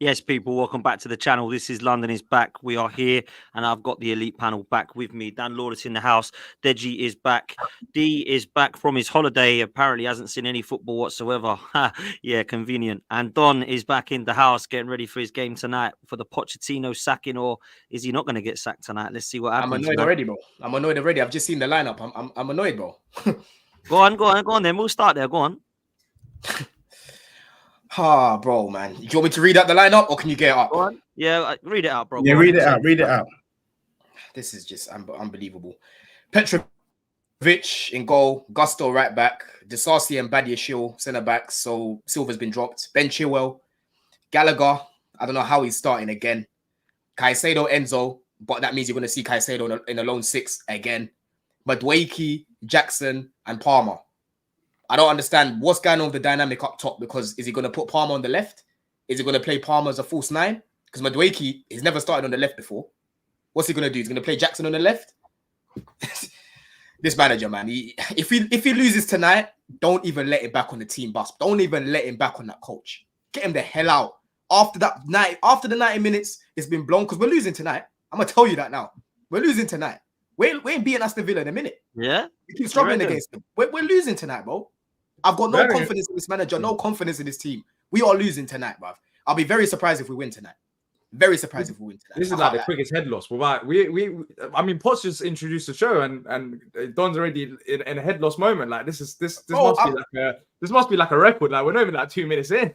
Yes, people, welcome back to the channel. This is London is back. We are here, and I've got the elite panel back with me. Dan Lawless in the house. Deji is back. D is back from his holiday. Apparently hasn't seen any football whatsoever. Yeah, convenient. And Don is back in the house, getting ready for his game tonight for the Pochettino sacking, or is he not going to get sacked tonight? Let's see what happens. I'm annoyed already, bro. I'm annoyed already. I've just seen the lineup. I'm annoyed, bro. Go on. Then we'll start there. Go on. Bro, man. Do you want me to read out the lineup or can you get it up? Go on. Yeah, read it out, bro. Yeah, read it out. This is just unbelievable. Petrovic in goal, Gusto right back, Disasi and Badiashile centre backs. So Silva's been dropped. Ben Chilwell, Gallagher. I don't know how he's starting again. Caicedo, Enzo, but that means you're going to see Caicedo in a lone six again. Madueke, Jackson, and Palmer. I don't understand what's going on with the dynamic up top, because is he going to put Palmer on the left? Is he going to play Palmer as a false nine? Because Madueke, he's never started on the left before. What's he going to do? He's going to play Jackson on the left? This manager, man, if he loses tonight, don't even let him back on the team bus. Don't even let him back on that coach. Get him the hell out. After the 90 minutes, it's been blown because we're losing tonight. I'm going to tell you that now. We're losing tonight. We ain't beating Aston Villa in a minute. Yeah? We keep struggling against them. We're losing tonight, bro. I've got no confidence in this manager, no confidence in this team. We are losing tonight, bruv. I'll be very surprised if we win tonight. Very surprised if we win tonight. This is like the quickest head loss. I mean, Poch just introduced the show, and Don's already in a head loss moment. Like this must be like a record. Like we're not even like 2 minutes in.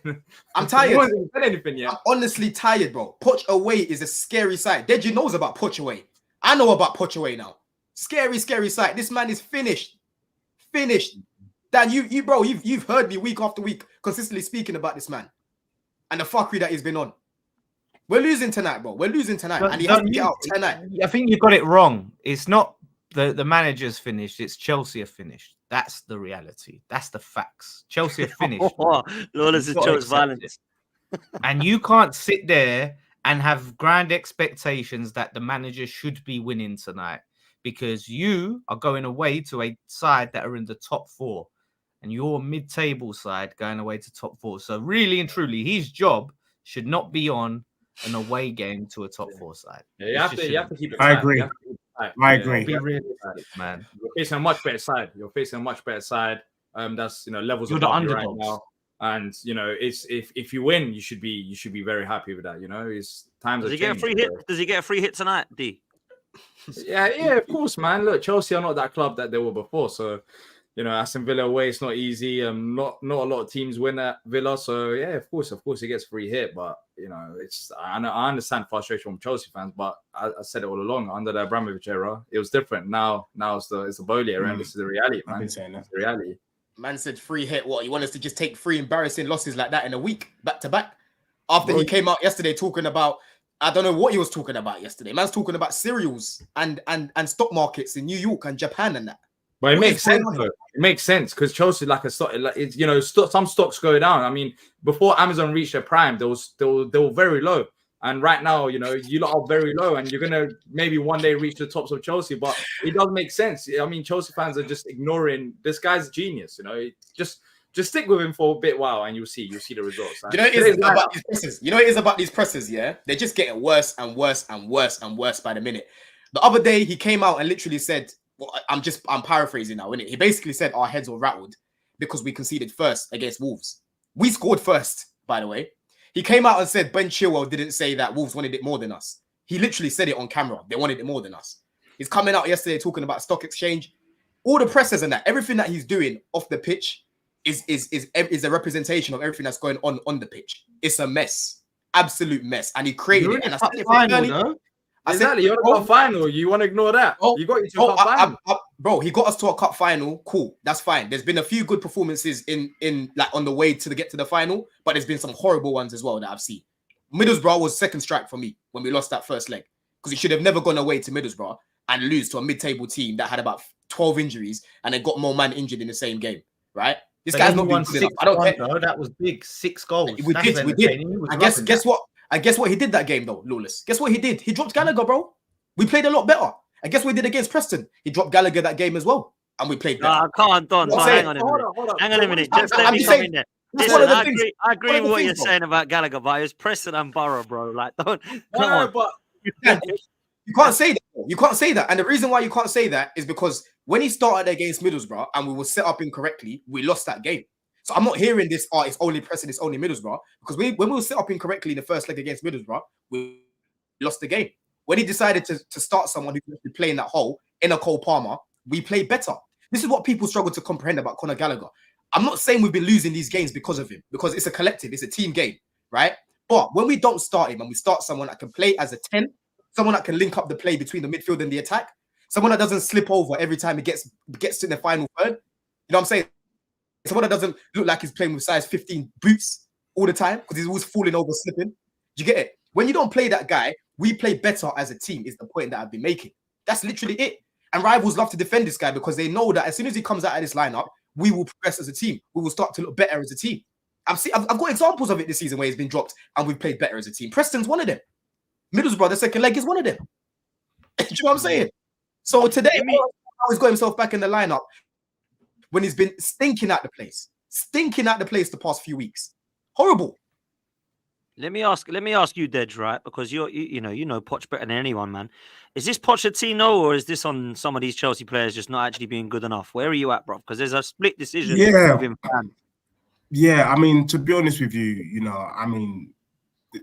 I'm tired. No one's even said anything yet. I'm honestly tired, bro. Poch away is a scary sight. Deji knows about Poch away. I know about Poch away now. Scary sight. This man is finished. Dan, you've heard me week after week consistently speaking about this man and the fuckery that he's been on. We're losing tonight, bro. We're losing tonight, and he has to get out tonight. I think you got it wrong. It's not the manager's finished. It's Chelsea are finished. That's the reality. That's the facts. Chelsea are finished. Lawless is Chelsea violence. And you can't sit there and have grand expectations that the manager should be winning tonight, because you are going away to a side that are in the top four, and your mid-table side going away to top four. So really and truly, his job should not be on an away game to a top four side. Yeah, you have to keep it. I agree. I agree. Be realistic, man. You're facing a much better side. That's levels You're above the you right underdogs. now. And it's if you win, you should be very happy with that. It's times. Does he get a free hit? Does he get a free hit tonight, D? Yeah, of course, man. Look, Chelsea are not that club that they were before. So, Aston Villa away, it's not easy. Not a lot of teams win at Villa. So yeah, of course he gets free hit. But I understand frustration from Chelsea fans. But I said it all along, under the Abramovich era, it was different. Now it's the Bowley era, and this is the reality, man. I've been saying that. It's the reality. Man said free hit. What, you want us to just take 3 embarrassing losses like that in a week, back to back? After he came out yesterday talking about, I don't know what he was talking about yesterday. Man's talking about cereals and stock markets in New York and Japan and that. But it makes sense, though. It makes sense because Chelsea, some stocks go down. I mean, before Amazon reached their prime, they were very low, and right now, you lot are very low, and you're gonna maybe one day reach the tops of Chelsea. But it does make sense. I mean, Chelsea fans are just ignoring this guy's genius. Just stick with him for a bit while, and you'll see the results. It is about these presses. It is about these presses. Yeah, they're just getting worse and worse and worse and worse by the minute. The other day, he came out and literally said, well, I'm paraphrasing now, innit? He basically said our heads were rattled because we conceded first against Wolves. We scored first, by the way. He came out and said Ben Chilwell didn't say that Wolves wanted it more than us. He literally said it on camera. They wanted it more than us. He's coming out yesterday talking about stock exchange. All the presses and that, everything that he's doing off the pitch is a representation of everything that's going on the pitch. It's a mess. Absolute mess. And he created it. And I said, Exactly, you're in the cup final. You want to ignore that? You got you to a cup final. Bro, he got us to a cup final. Cool, that's fine. There's been a few good performances in like on the way to get to the final, but there's been some horrible ones as well that I've seen. Middlesbrough was second strike for me when we lost that first leg, because he should have never gone away to Middlesbrough and lose to a mid-table team that had about 12 injuries and then got more man injured in the same game, right? This guy's not been good enough. I don't care. That was big. 6 goals. We did. And guess what? And guess what he did that game, though, Lawless? Guess what he did? He dropped Gallagher, bro. We played a lot better. And guess what he did against Preston? He dropped Gallagher that game as well. And we played better. Hang on a minute. Just let me come in there. That's Listen, one of the I things. agree. I agree one of with the what things, you're bro. saying about Gallagher, but it's Preston and Borough, bro. Like, don't come No, on. but Yeah, you can't say that. You can't say that. And the reason why you can't say that is because when he started against Middlesbrough and we were set up incorrectly, we lost that game. So I'm not hearing this, it's only Preston, it's only Middlesbrough. Because when we were set up incorrectly in the first leg against Middlesbrough, we lost the game. When he decided to start someone who could play in that hole, in a Cole Palmer, we played better. This is what people struggle to comprehend about Conor Gallagher. I'm not saying we've been losing these games because of him, because it's a collective, it's a team game, right? But when we don't start him and we start someone that can play as a 10, someone that can link up the play between the midfield and the attack, someone that doesn't slip over every time he gets to the final third, you know what I'm saying? Someone that doesn't look like he's playing with size 15 boots all the time because he's always falling over, slipping. Do you get it? When you don't play that guy, we play better as a team is the point that I've been making. That's literally it. And rivals love to defend this guy because they know that as soon as he comes out of this lineup, we will progress as a team. We will start to look better as a team. I've got examples of it this season where he's been dropped and we've played better as a team. Preston's one of them. Middlesbrough, the second leg, is one of them. Do you know what I'm saying? So today, he's got himself back in the lineup when he's been stinking at the place the past few weeks. Horrible. Let me ask you, Dej, right? Because you know Poch better than anyone, man. Is this Pochettino or is this on some of these Chelsea players just not actually being good enough? Where are you at, bro? Because there's a split decision within fans. Yeah, I mean, to be honest with you,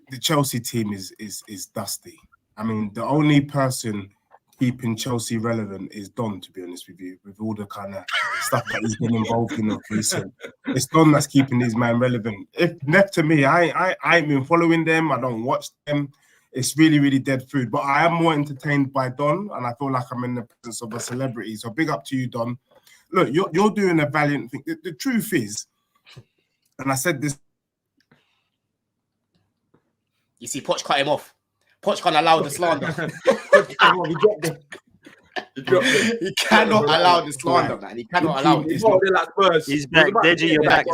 the Chelsea team is dusty. I mean, the only person keeping Chelsea relevant is Don, to be honest with you, with all the kind of stuff that he's been involved in of recent. It's Don that's keeping these men relevant. If left to me, I ain't been following them. I don't watch them. It's really, really dead food. But I am more entertained by Don, and I feel like I'm in the presence of a celebrity. So big up to you, Don. Look, you're doing a valiant thing. The truth is, and I said this. You see, Poch cut him off. Poch can't allow the slander. He cannot allow the slander, man. He cannot allow it. He's back. Deji, you're back.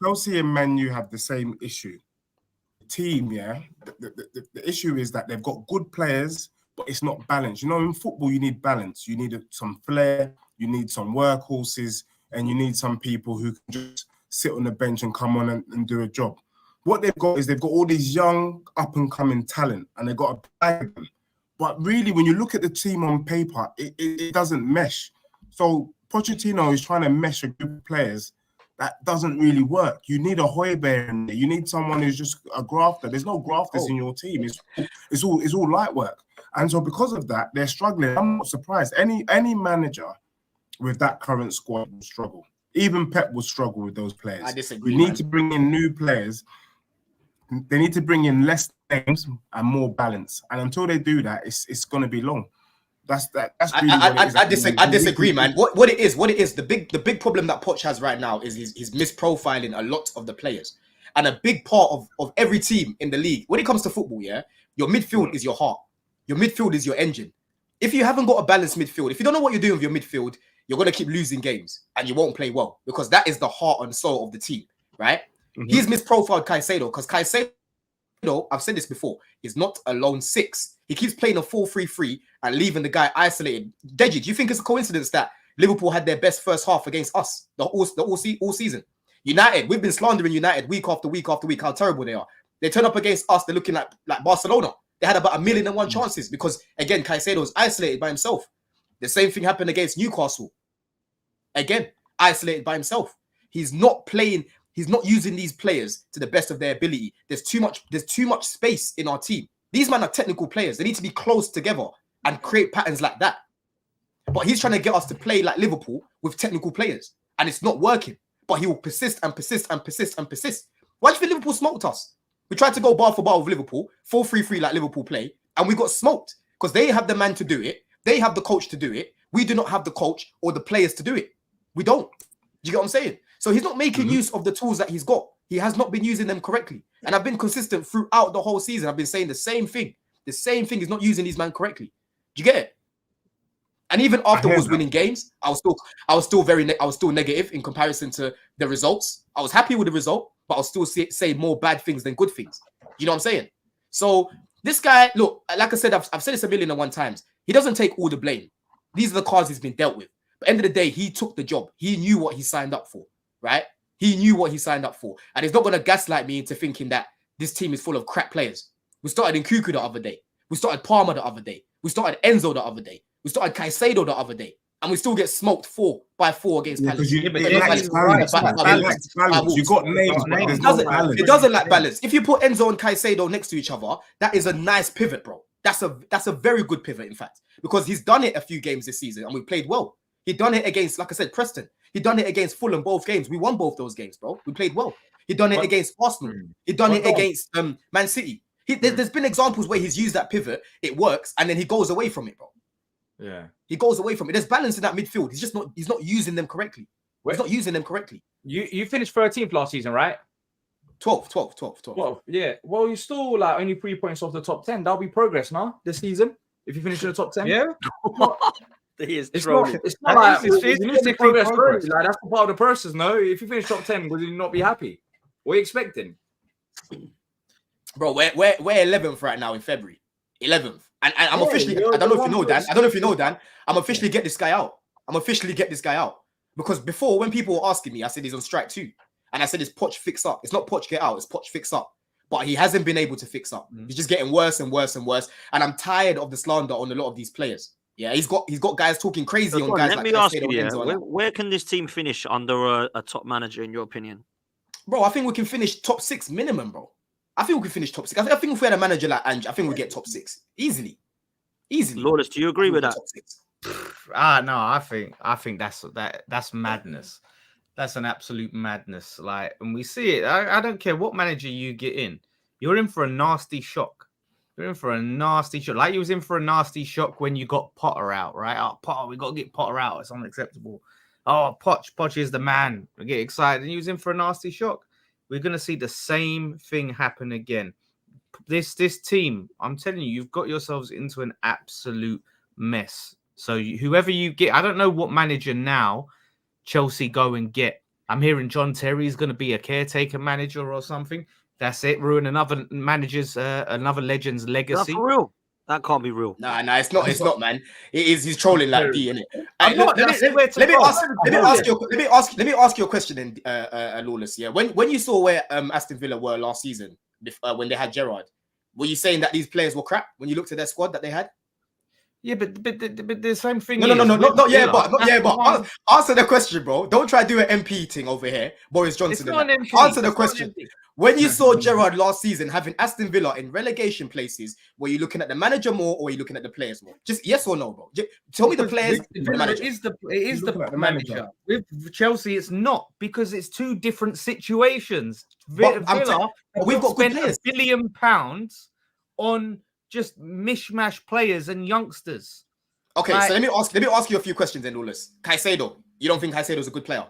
Chelsea and Man U have the same issue. The team, yeah. The issue is that they've got good players, but it's not balanced. You know, in football, you need balance. You need some flair. You need some workhorses, and you need some people who can just sit on the bench and come on and do a job. What they've got is they've got all these young, up-and-coming talent, and they've got to bag them. But really, when you look at the team on paper, it doesn't mesh. So Pochettino is trying to mesh a group of players that doesn't really work. You need a Højbjerg in there. You need someone who's just a grafter. There's no grafters in your team. It's all light work. And so because of that, they're struggling. I'm not surprised. Any manager with that current squad will struggle. Even Pep will struggle with those players. I disagree. We need to bring in new players. They need to bring in less names and more balance. And until they do that, it's going to be long. That's really I disagree, man. What it is, the big problem that Poch has right now is he's misprofiling a lot of the players. And a big part of every team in the league, when it comes to football, yeah, your midfield is your heart. Your midfield is your engine. If you haven't got a balanced midfield, if you don't know what you're doing with your midfield, you're going to keep losing games and you won't play well because that is the heart and soul of the team, right? Mm-hmm. He's misprofiled Caicedo because Caicedo, I've said this before, is not a lone six. He keeps playing a 4-3-3 and leaving the guy isolated. Deji, do you think it's a coincidence that Liverpool had their best first half against us all season? United, we've been slandering United week after week after week, how terrible they are. They turn up against us, they're looking like Barcelona. They had about 1,000,001 chances because, again, Caicedo was isolated by himself. The same thing happened against Newcastle. Again, isolated by himself. He's not playing. He's not using these players to the best of their ability. There's too much space in our team. These men are technical players. They need to be close together and create patterns like that. But he's trying to get us to play like Liverpool with technical players. And it's not working. But he will persist and persist and persist and persist. Why do you think Liverpool smoked us? We tried to go bar for bar with Liverpool, 4-3-3 like Liverpool play, and we got smoked because they have the man to do it. They have the coach to do it. We do not have the coach or the players to do it. We don't. Do you get what I'm saying? So he's not making use of the tools that he's got. He has not been using them correctly. And I've been consistent throughout the whole season. I've been saying the same thing. The same thing is not using these men correctly. Do you get it? And even afterwards winning games, I was still negative in comparison to the results. I was happy with the result, but I'll still say more bad things than good things. You know what I'm saying? So this guy, look, like I said, I've said this 1,000,001 times. He doesn't take all the blame. These are the cards he's been dealt with. But end of the day, he took the job. He knew what he signed up for, right? He knew what he signed up for. And he's not going to gaslight me into thinking that this team is full of crap players. We started in Nkunku the other day. We started Palmer the other day. We started Enzo the other day. We started Caicedo the other day. And we still get smoked 4-4 against Palace. It lacks balance. You got names, but there's no balance. It doesn't lack balance. If you put Enzo and Caicedo next to each other, that is a nice pivot, bro. That's a very good pivot, in fact, because he's done it a few games this season and we played well. He done it against, like I said, Preston. He done it against Fulham both games. We won both those games, bro. We played well. He done it against Arsenal. He done it against Man City. There's been examples where he's used that pivot, it works, and then he goes away from it, bro. Yeah, he goes away from it. There's balance in that midfield. He's not using them correctly. He's not using them correctly. You finished 13th last season, right? 12. Yeah. Well, you're still like only 3 points off the top 10. That'll be progress now this season if you finish in the top 10. Yeah. It's not like you need to progress. Like, that's part of the process. No, if you finish top 10, would you not be happy? What are you expecting, bro? We're 11th right now in February. 11th, and I'm officially. I don't know if you know, Dan. I'm officially get this guy out. Because before, when people were asking me, I said he's on strike too, and I said it's Poch fix up. It's not Poch get out. It's Poch fix up. But he hasn't been able to fix up. He's just getting worse and worse and worse. And I'm tired of the slander on a lot of these players. Yeah, he's got guys talking crazy on guys. Let me ask you, where can this team finish under a top manager, in your opinion? Bro, I think we can finish top 6 minimum, bro. I think we can finish top 6. I think if we had a manager like Ange, I think we get top 6 easily. Lawless, do you agree with that? No, I think that's madness. That's an absolute madness. Like, and we see it. I don't care what manager you get in. You're in for a nasty shock. You're in for a nasty shock. Like you was in for a nasty shock when you got Potter out, right? Oh, Potter, we got to get Potter out. It's unacceptable. Oh, Poch is the man. We get excited. And he was in for a nasty shock. We're going to see the same thing happen again. This team, I'm telling you, you've got yourselves into an absolute mess. So whoever you get, I don't know what manager now Chelsea go and get. I'm hearing John Terry is going to be a caretaker manager or something. That's it. Ruin another manager's, another legend's legacy. That's for real. That can't be real. Nah, it's not, man. It is. He's trolling like D, innit? Let me ask you a question, then, Lawless. Yeah, when you saw where Aston Villa were last season, when they had Gerrard, were you saying that these players were crap when you looked at their squad that they had? Yeah, but the same thing. No, not yet, but answer the question, bro. Don't try to do an MP thing over here, Boris Johnson. Answer the question. When you saw Gerrard last season having Aston Villa in relegation places, were you looking at the manager more or were you looking at the players more? Just yes or no, bro. Tell me the players. It is the manager. With Chelsea, it's not, because it's two different situations. Villa we've got spent £1 billion on just mishmash players and youngsters. Okay, so let me ask you a few questions then, Lawless. Caicedo, you don't think Caicedo's a good player?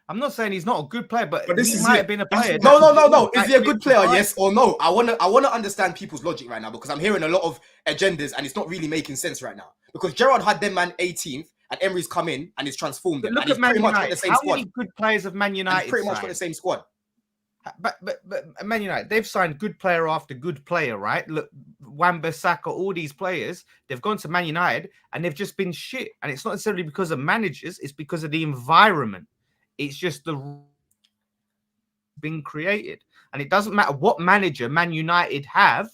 I'm not saying he's not a good player, but he might have been a player. No. Is he a good player? Yes or no? I wanna understand people's logic right now, because I'm hearing a lot of agendas and it's not really making sense right now. Because Gerrard had them man 18th and Emery's come in and he's transformed them. Look at Man United. How many good players have Man United pretty much got the same squad? But Man United, they've signed good player after good player, right? Look, Wan-Bissaka, all these players, they've gone to Man United and they've just been shit. And it's not necessarily because of managers, it's because of the environment. It's just the being created. And it doesn't matter what manager Man United have.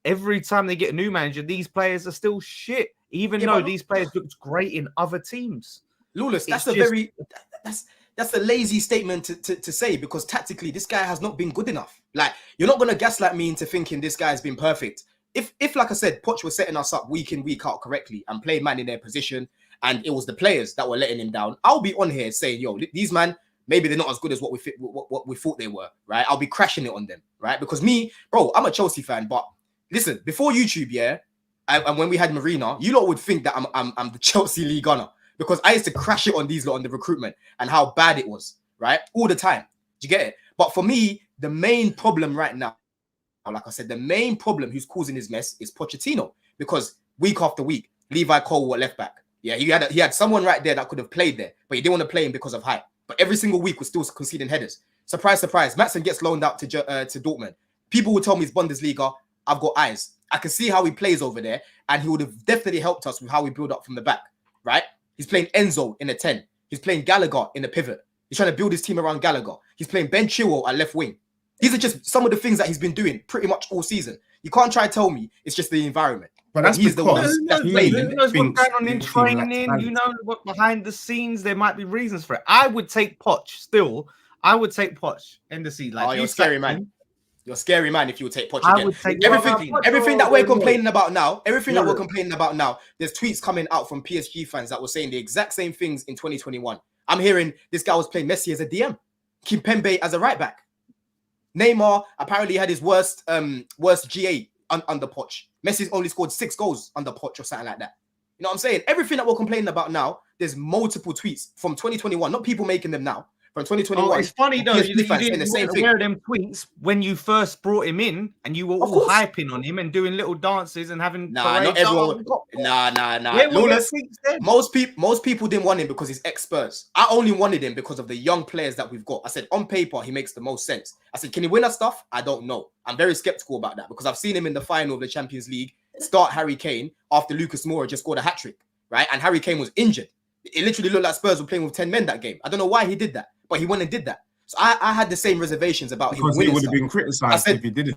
Every time they get a new manager, these players are still shit, even though these players looked great in other teams. Lawless, that's a lazy statement to say, because tactically this guy has not been good enough. Like, you're not going to gaslight me into thinking this guy's been perfect. If like I said, Poch was setting us up week in, week out correctly and playing man in their position, and it was the players that were letting him down, I'll be on here saying, yo, these man, maybe they're not as good as what we thought they were, right? I'll be crashing it on them, right? Because me, bro, I'm a Chelsea fan, but listen, before YouTube, yeah, and when we had Marina, you lot would think that I'm the Chelsea league gunner, because I used to crash it on these lot on the recruitment and how bad it was, right? All the time. Do you get it? But for me, the main problem right now, like I said, the main problem who's causing this mess is Pochettino, because week after week, Levi Cole were left back. Yeah, he had someone right there that could have played there, but he didn't want to play him because of height. But every single week was still conceding headers. Surprise, surprise. Maatsen gets loaned out to Dortmund. People will tell me it's Bundesliga. I've got eyes. I can see how he plays over there, and he would have definitely helped us with how we build up from the back, right? He's playing Enzo in a 10. He's playing Gallagher in the pivot. He's trying to build his team around Gallagher. He's playing Ben Chilwell at left wing. These are just some of the things that he's been doing pretty much all season. You can't try to tell me it's just the environment. But that's he's the one that's playing. Who knows what's going on in training? You know what behind the scenes there might be reasons for it. I would take Poch still. I would take Poch in the seat. Like, you're a scary man. You're a scary man if you would take Poch I again. would take Everything that we're complaining about now, there's tweets coming out from PSG fans that were saying the exact same things in 2021. I'm hearing this guy was playing Messi as a DM, Kimpembe as a right back. Neymar apparently had his worst GA under Poch. Messi's only scored 6 goals under Poch or something like that. You know what I'm saying? Everything that we're complaining about now, there's multiple tweets from 2021, not people making them now. From 2021. Oh, it's funny though. You didn't wear them tweets when you first brought him in, and you were all hyping on him and doing little dances and having. Not everyone. Nah. Lawless, most people didn't want him because he's ex-Spurs. I only wanted him because of the young players that we've got. I said on paper he makes the most sense. I said, can he win us stuff? I don't know. I'm very skeptical about that because I've seen him in the final of the Champions League start Harry Kane after Lucas Moura just scored a hat-trick, right? And Harry Kane was injured. It literally looked like Spurs were playing with 10 men that game. I don't know why he did that, but he went and did that. So I had the same reservations about him winning. Because he would have been criticised if he did it.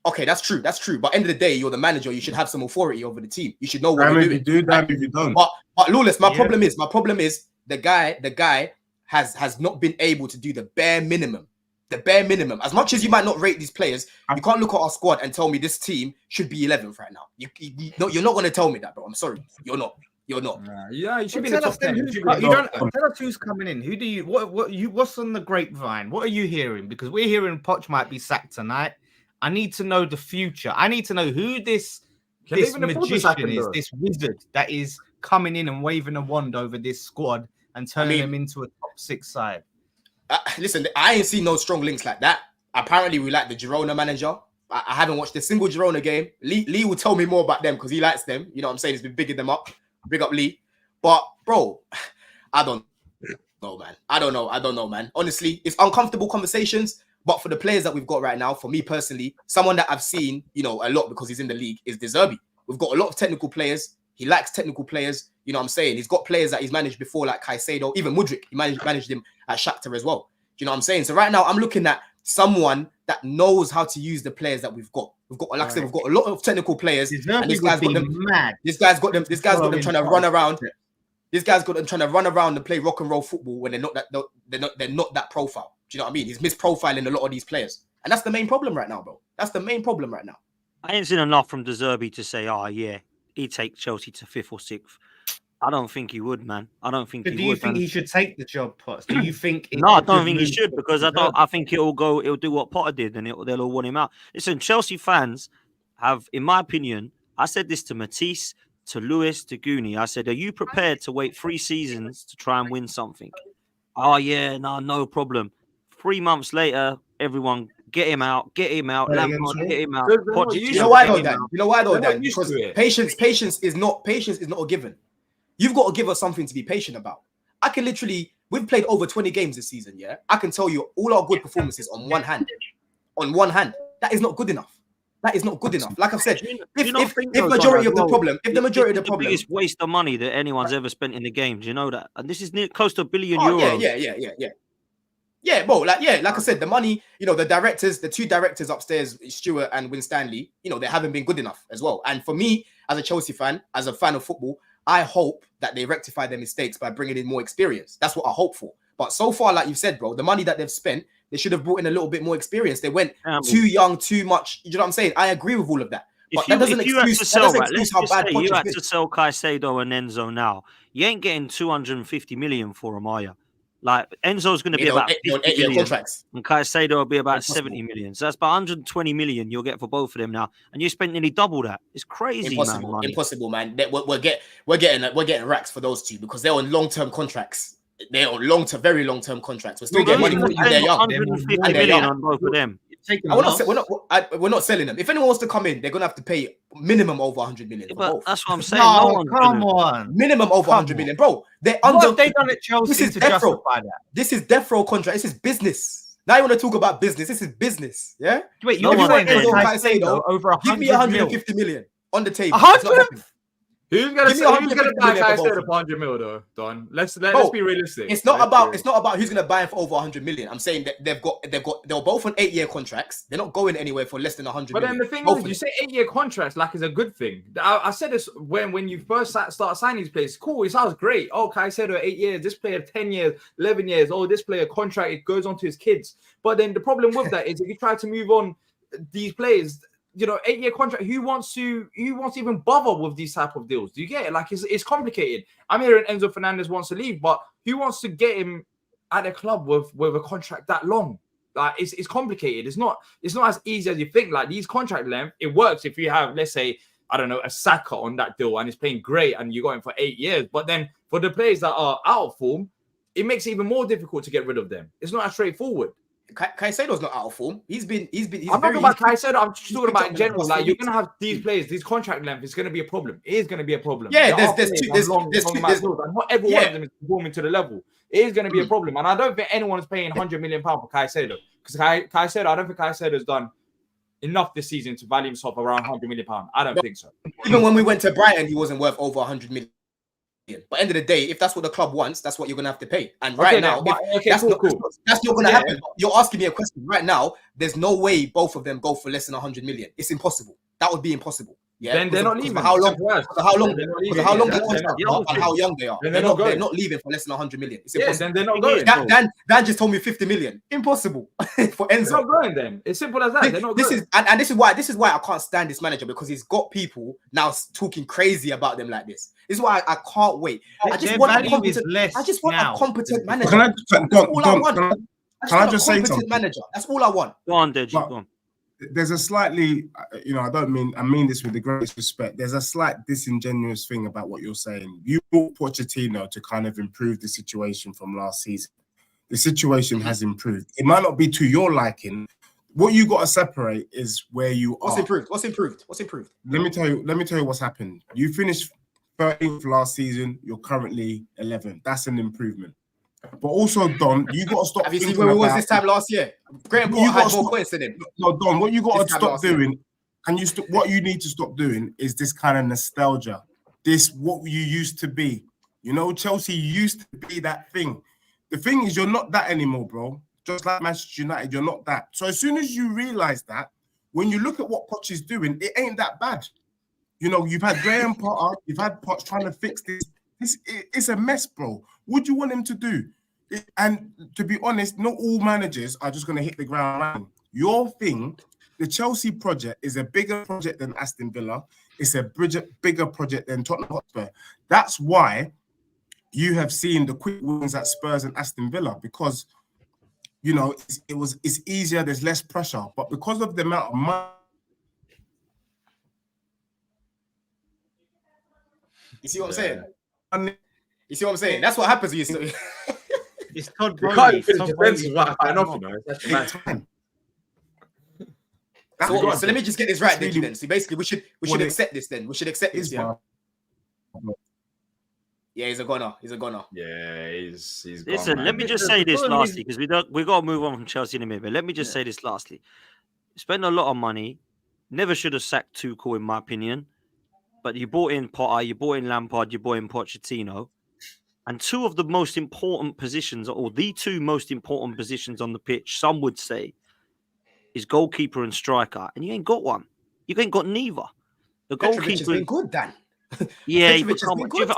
Okay, that's true. But end of the day, you're the manager. You should have some authority over the team. You should know what you're doing. If you do that, if you don't. But Lawless, my problem is the guy has not been able to do the bare minimum. The bare minimum. As much as you might not rate these players, you can't look at our squad and tell me this team should be 11th right now. You're not going to tell me that, bro. I'm sorry. You're not. Yeah, you should be in the top 10. Tell us who's coming in. Who do you? What's on the grapevine? What are you hearing? Because we're hearing Poch might be sacked tonight. I need to know the future. I need to know who this magician is. This wizard that is coming in and waving a wand over this squad and turning them into a top 6 side. Listen, I ain't seen no strong links like that. Apparently, we like the Girona manager. I haven't watched a single Girona game. Lee will tell me more about them because he likes them. You know what I'm saying? He's been bigging them up. Big up Lee. But, bro, I don't know, man. I don't know, man. Honestly, it's uncomfortable conversations. But for the players that we've got right now, for me personally, someone that I've seen, a lot because he's in the league is De Zerbi. We've got a lot of technical players. He likes technical players. You know what I'm saying? He's got players that he's managed before, like Caicedo, even Mudryk. He managed him at Shakhtar as well. Do you know what I'm saying? So right now, I'm looking at someone that knows how to use the players that we've got. We've got, like I said, we've got a lot of technical players. And this guy's got them mad. This guy's got them trying to run around. This guy's got them trying to run around and play rock and roll football when they're not that profile. Do you know what I mean? He's misprofiling a lot of these players, and that's the main problem right now, bro. That's the main problem right now. I ain't seen enough from De Zerbi to say, he'd take Chelsea to 5th or 6th. I don't think he would, man. I don't think he would. Do you think he should take the job, Potts? Do you think? No, I don't think he should because I think it'll do what Potter did and they'll all want him out. Listen, Chelsea fans have, in my opinion, I said this to Matisse, to Lewis, to Goonie. I said, are you prepared to wait 3 seasons to try and win something? Oh, yeah, no problem. 3 months later, everyone get him out. Lampard, get him out. You know why though, Dan? Because patience is not a given. You've got to give us something to be patient about. We've played over 20 games this season, yeah? I can tell you all our good performances on one hand. That is not good enough. Like I've said, if the majority of the problem, the biggest waste of money that anyone's ever spent in the game, do you know that? And this is close to €1 billion. Yeah, bro. Like I said, the money, the 2 directors upstairs, Stuart and Winstanley, they haven't been good enough as well. And for me, as a Chelsea fan, as a fan of football, I hope that they rectify their mistakes by bringing in more experience. That's what I hope for. But so far, like you said, bro, the money that they've spent, they should have brought in a little bit more experience. They went too young, too much. You know what I'm saying? I agree with all of that. But that doesn't excuse how bad Poch you had is. to sell Caicedo and Enzo now. You ain't getting 250 million for them, are you? Like Enzo's going to be about 50 million, contracts, and Caicedo will be about 70 million. So that's about 120 million you'll get for both of them now, and you spent nearly double that. It's crazy, Impossible, man. We're getting racks for those 2 because they're on long-term contracts. They're on very long-term contracts. We're still getting money for they're young. 150 million on both of them. We're not selling them. If anyone wants to come in, they're gonna have to pay minimum over 100 million. But that's what I'm saying. No, come on. Minimum over 100 million, bro. They're under. What have they done at Chelsea this is to death row. justify that? This is death row contract. This is business. Now you want to talk about business. This is business. Yeah. Wait, you're saying Caicedo over 100 give me 150 million on the table. 100? Who's gonna Give me say, 150 who's gonna buy million for both Caicedo of for 100 mil though, Don? Let's Bro, be realistic. It's not about who's gonna buy him for over 100 million. I'm saying that they're both on 8-year contracts. They're not going anywhere for less than 100 But million. then the thing Both is, of you them. say 8-year contracts like it's a good thing. I said this when you first start signing these players. Cool, it sounds great. Oh, Caicedo 8 years, this player 10 years, 11 years. Oh, this player contract, it goes on to his kids. But then the problem with that is if you try to move on these players, 8-year contract, who wants to even bother with these type of deals? Do you get it? Like it's complicated. I'm hearing Enzo Fernandez wants to leave, but who wants to get him at a club with a contract that long? Like it's complicated. It's not as easy as you think. Like these contract length, it works if you have, let's say, I don't know, a Saka on that deal and it's paying great and you got him for 8 years. But then for the players that are out of form, it makes it even more difficult to get rid of them. It's not as straightforward. Caicedo's not out of form. He's I'm not talking about Caicedo. I'm just talking about in general. Like you're gonna have these Hmm. players, these contract length is gonna be a problem. It is gonna be a problem. Yeah, There are there's players two- on there's long two- amount of there's- deals, and not every one of them is performing to the level. It is gonna be a problem, and I don't think anyone is paying £100 million for Caicedo because Caicedo, I don't think Caicedo has done enough this season to value himself around £100 million. I don't think so. Even when we went to Brighton, he wasn't worth over 100 million. But end of the day, if that's what the club wants, that's what you're gonna have to pay. And right now, that's not gonna happen. You're asking me a question right now. There's no way both of them go for less than 100 million. It's impossible. That would be impossible. Yeah, then they're not leaving. How long? How long? They're not Because how long leaving. the contract are and how young they are. Then They're they're not leaving for less than 100 million. It's Yeah, impossible. then they're not going. Dan just told me 50 million. Impossible for Enzo. They're not going then. It's simple as that. They're not going. This is why I can't stand this manager, because he's got people now talking crazy about them like this. This is why I can't wait. I just want a competent manager. Can I just say competent something? manager. That's all I want. Go on, Deji. Go on. There's a slightly, I mean this with the greatest respect. There's a slight disingenuous thing about what you're saying. You brought Pochettino to kind of improve the situation from last season. The situation has improved. It might not be to your liking. What you got to separate is where you are. What's improved? Let me tell you what's happened. You finished 13th last season. You're currently 11th. That's an improvement. But also, Don, you got to stop. Have you seen where we was this time last year? Graham Potter had more points than him. No, Don, what you got to stop doing, what you need to stop doing is this kind of nostalgia. This what you used to be. Chelsea used to be that thing. The thing is, you're not that anymore, bro. Just like Manchester United, you're not that. So as soon as you realize that, when you look at what Poch is doing, it ain't that bad. You've had Graham Potter, you've had Poch trying to fix this. It's a mess, bro. What do you want him to do? And to be honest, not all managers are just going to hit the ground running. Your thing, the Chelsea project, is a bigger project than Aston Villa. It's a bigger project than Tottenham Hotspur. That's why you have seen the quick wins at Spurs and Aston Villa, because it's easier. There's less pressure, but because of the amount of money. You see what I'm saying? You see what I'm saying? That's what happens when you. It's Todd You Bowley. can't finish defensive right enough, That's time. So let me just get this right, then. So basically, we should accept this. Then we should accept this. Yeah. Yeah, he's a goner. Yeah, he's gone. Listen, let me just say this lastly, because we got to move on from Chelsea in a minute. But let me just say this lastly: spend a lot of money. Never should have sacked Tuchel, in my opinion. But you brought in Potter, you brought in Lampard, you brought in Pochettino. And two of the most important positions, or the two most important positions on the pitch, some would say, is goalkeeper and striker. And you ain't got one. You ain't got neither. The goalkeeper has been good, Dan. Yeah,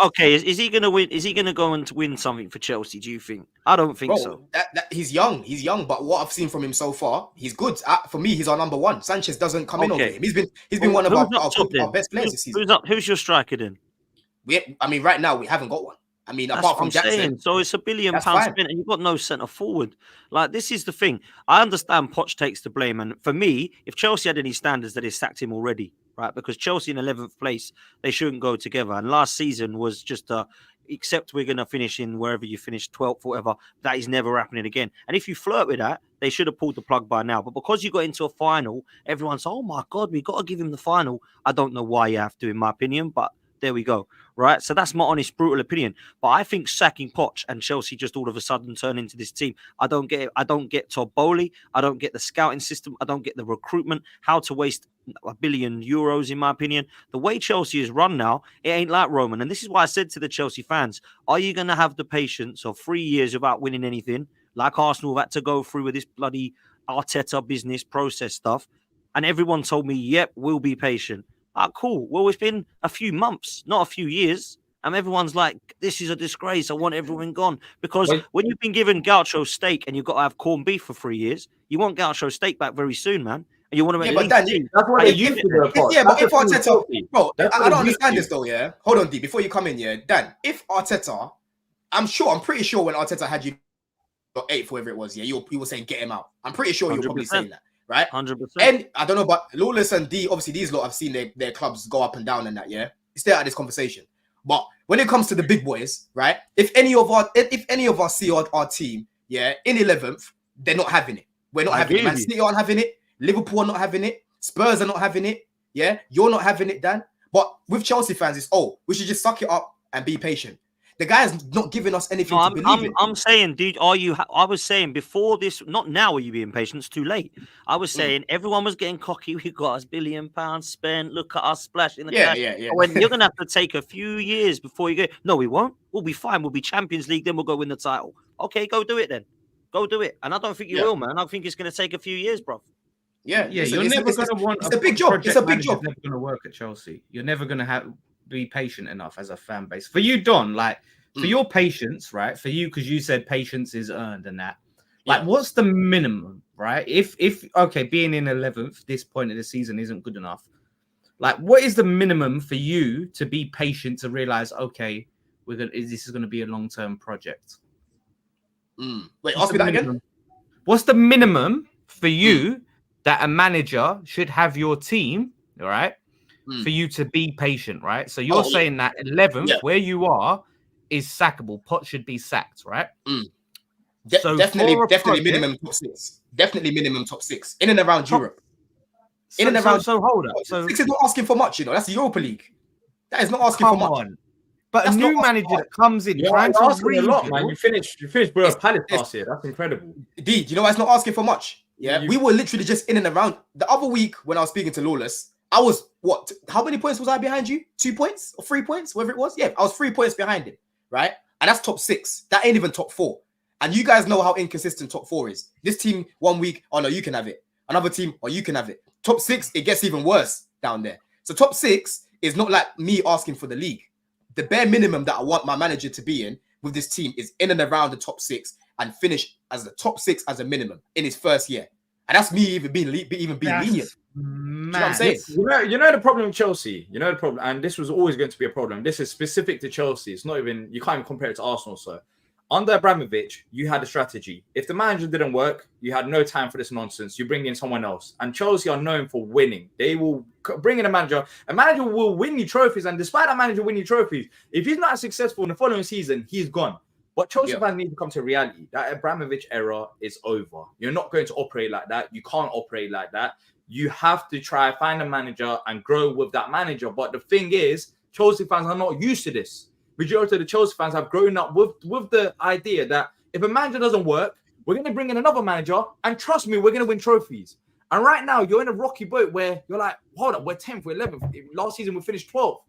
okay. Is he going to win? Is he going to go and win something for Chelsea? Do you think? I don't think so. He's young. But what I've seen from him so far, he's good. For me, he's our number one. Sanchez doesn't come in over him. He's been one of our best players this season. Who's your striker then? Right now we haven't got one. That's apart from Jackson. Saying. So it's £1 billion spent, and you've got no centre forward. Like, this is the thing. I understand Poch takes the blame, and for me, if Chelsea had any standards, that they sacked him already, right? Because Chelsea in 11th place, they shouldn't go together. And last season was just except we're going to finish in wherever you finish 12th or whatever, that is never happening again. And if you flirt with that, they should have pulled the plug by now. But because you got into a final, everyone's, oh my God, we got to give him the final. I don't know why you have to, in my opinion, but There we go. Right. So that's my honest, brutal opinion. But I think sacking Poch and Chelsea just all of a sudden turn into this team. I don't get it. I don't get Todd Bowley. I don't get the scouting system. I don't get the recruitment. How to waste €1 billion, in my opinion. The way Chelsea is run now, it ain't like Roman. And this is why I said to the Chelsea fans, are you going to have the patience of 3 years without winning anything, like Arsenal had to go through with this bloody Arteta business process stuff? And everyone told me, yep, we'll be patient. Ah, cool. Well, it's been a few months, not a few years. And everyone's like, this is a disgrace. I want everyone gone. Because when you've been given Gaucho steak and you've got to have corned beef for 3 years, you want Gaucho steak back very soon, man. And you want to make but Dan, that's what they used to do. But if Arteta, bro, I don't understand this though, yeah? Hold on, D, before you come in, yeah? Dan, if Arteta, I'm pretty sure when Arteta had you 8th, whatever it was, yeah, you were saying get him out. I'm pretty sure you're probably saying that. Right? 100%. And I don't know, but Lawless and D, obviously these lot have seen their clubs go up and down and that, yeah? Stay out of this conversation. But when it comes to the big boys, right? If any of us see our team, yeah, in 11th, they're not having it. We're not having it. Man City aren't having it. Liverpool are not having it. Spurs are not having it. Yeah, you're not having it, Dan. But with Chelsea fans, it's we should just suck it up and be patient. The guy is not giving us anything to believe in. I'm saying, dude, I was saying before this, not now are you being patient, it's too late. I was saying everyone was getting cocky. We got us £1 billion spent. Look at us splashing the cash. Yeah. When you're going to have to take a few years before you go. No, we won't. We'll be fine. We'll be Champions League. Then we'll go win the title. Okay, go do it then. Go do it. And I don't think you will, man. I think it's going to take a few years, bro. Yeah. You're never going to want it's a big job. It's a big job. Never going to work at Chelsea. You're never going to be patient enough as a fan base. For you, Don, like, for your patience, right? For you, because you said patience is earned and that. Like, what's the minimum, right? If being in 11th, this point of the season isn't good enough. Like, what is the minimum for you to be patient to realize, okay, this is going to be a long-term project? Wait, ask me that again. What's the minimum for you that a manager should have your team, all right, for you to be patient, right? So you're saying that 11th, where you are, is sackable. Poch should be sacked, right? So definitely minimum top 6. Definitely minimum top 6 in and around Europe. So hold up. So 6 is not asking for much, you know. That's the Europa League. That is not asking for much. But that's a new manager that comes in trying to read a lot, man. You finished with Palace last year. That's incredible. D, you know why it's not asking for much? Yeah, we were literally just in and around. The other week when I was speaking to Lawless, I was how many points was I behind you? 2 points or 3 points, whatever it was. Yeah, I was 3 points behind him. Right? And that's top 6. That ain't even top 4. And you guys know how inconsistent top 4 is. This team 1 week, oh no, you can have it. Another team, oh, you can have it. Top 6, it gets even worse down there. So top 6 is not like me asking for the league. The bare minimum that I want my manager to be in with this team is in and around the top 6 and finish as the top 6 as a minimum in his first year. And that's me even being lenient. You know what I'm saying? You know the problem with Chelsea. You know the problem, and this was always going to be a problem. This is specific to Chelsea. It's not even, you can't even compare it to Arsenal. So under Abramovich, you had a strategy. If the manager didn't work, you had no time for this nonsense. You bring in someone else. And Chelsea are known for winning. They will bring in a manager. A manager will win you trophies, and despite that manager winning trophies, if he's not successful in the following season, he's gone. But Chelsea fans need to come to reality. That Abramovich era is over. You're not going to operate like that. You can't operate like that. You have to try find a manager and grow with that manager. But the thing is, Chelsea fans are not used to this. Majority of the Chelsea fans have grown up with the idea that if a manager doesn't work, we're going to bring in another manager, and trust me, we're going to win trophies. And right now, you're in a rocky boat where you're like, hold up, we're 10th, we're 11th. Last season, we finished 12th.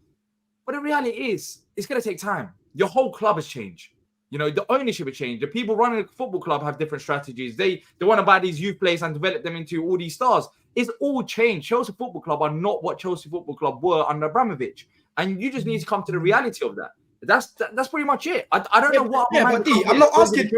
But the reality is, it's going to take time. Your whole club has changed. You know, the ownership has changed. The people running the football club have different strategies. They want to buy these youth players and develop them into all these stars. It's all changed. Chelsea Football Club are not what Chelsea Football Club were under Abramovich. And you just need to come to the reality of that. That's pretty much it. I don't know what. Yeah, but D, I'm not asking.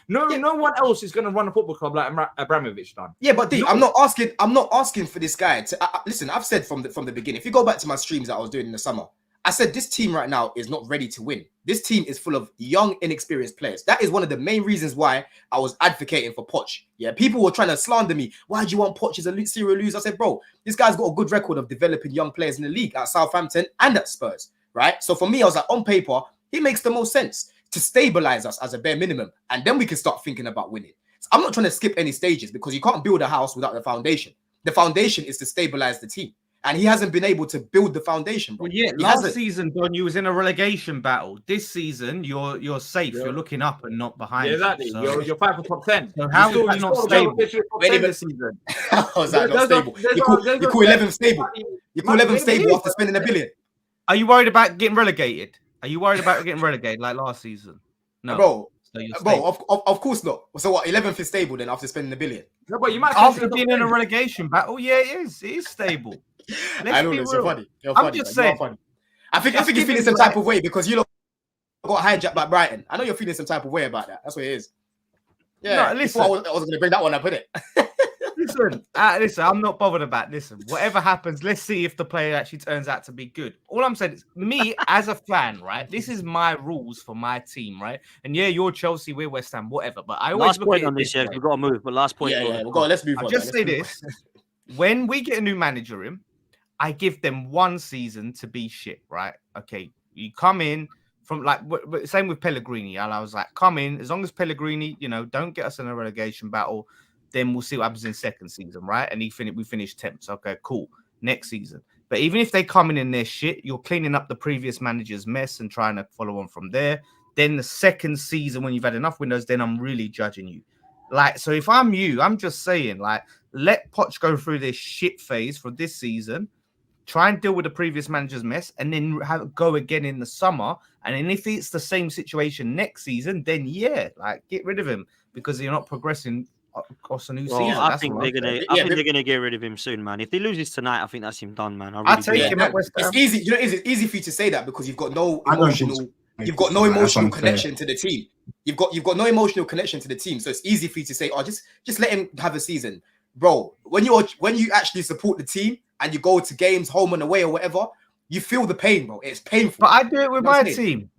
No one else is going to run a football club like Abramovich done. Yeah, but D, I'm not asking for this guy to listen. I've said from the beginning. If you go back to my streams that I was doing in the summer, I said this team right now is not ready to win. This team is full of young, inexperienced players. That is one of the main reasons why I was advocating for Poch. Yeah, people were trying to slander me. Why do you want Poch as a serial loser? I said, bro, this guy's got a good record of developing young players in the league at Southampton and at Spurs, right? So for me, I was like, on paper, he makes the most sense to stabilize us as a bare minimum, and then we can start thinking about winning. So I'm not trying to skip any stages because you can't build a house without the foundation. The foundation is to stabilize the team. and he hasn't been able to build the foundation, bro. Well, yeah, He last hasn't. season, Don, you was in a relegation battle. This season, you're safe. Yeah. You're looking up and not behind. Yeah, exactly. You, so you're fighting for top 10. So how still, are you not still stable? Top Wait a 10 minute. this season. How's that not stable? You call 11th stable. You call 11th stable after spending $1 billion. Are you worried about getting relegated? Are you worried about getting relegated like last season? No, bro. So you're Bro, of course not. So what? 11th is stable then after spending $1 billion. No, but you might after being in a relegation battle. Yeah, it is stable. I know this. You're funny. I'm just saying. Funny. I think you're feeling some type of way because you got hijacked by Brighton. I know you're feeling some type of way about that. That's what it is. Yeah. No, listen. I was going to bring that one up, innit? Listen, I'm not bothered about. Listen, whatever happens, let's see if the player actually turns out to be good. All I'm saying is, me as a fan, right? This is my rules for my team, right? And yeah, you're Chelsea, we're West Ham, whatever. But I always last point on this. Yeah, we've got to move. But last point. Yeah. We'll go. Let's move on. I'll just say this: when we get a new manager in, I give them 1 season to be shit, right? Okay, you come in. From like same with Pellegrini, and I was like, come in as long as Pellegrini, don't get us in a relegation battle, then we'll see what happens in second season, right? And we finished 10th. Okay, cool. Next season, but even if they come in their shit, you're cleaning up the previous manager's mess and trying to follow on from there. Then the second season, when you've had enough windows, then I'm really judging you. Like, so if I'm you, I'm just saying, like, let Poch go through this shit phase for this season. Try and deal with the previous manager's mess, and then go again in the summer. And then if it's the same situation next season, then yeah, like get rid of him because you're not progressing across a new season. I think they're gonna get rid of him soon, man. If he loses tonight, I think that's him done, man. I'll take him at West Ham. It's easy, it's easy for you to say that because you've got no emotional. You've got no emotional connection to the team. You've got no emotional connection to the team, so it's easy for you to say, "Oh, just let him have a season." Bro, when you actually support the team and you go to games, home and away or whatever, you feel the pain, bro. It's painful. But I do it with my team.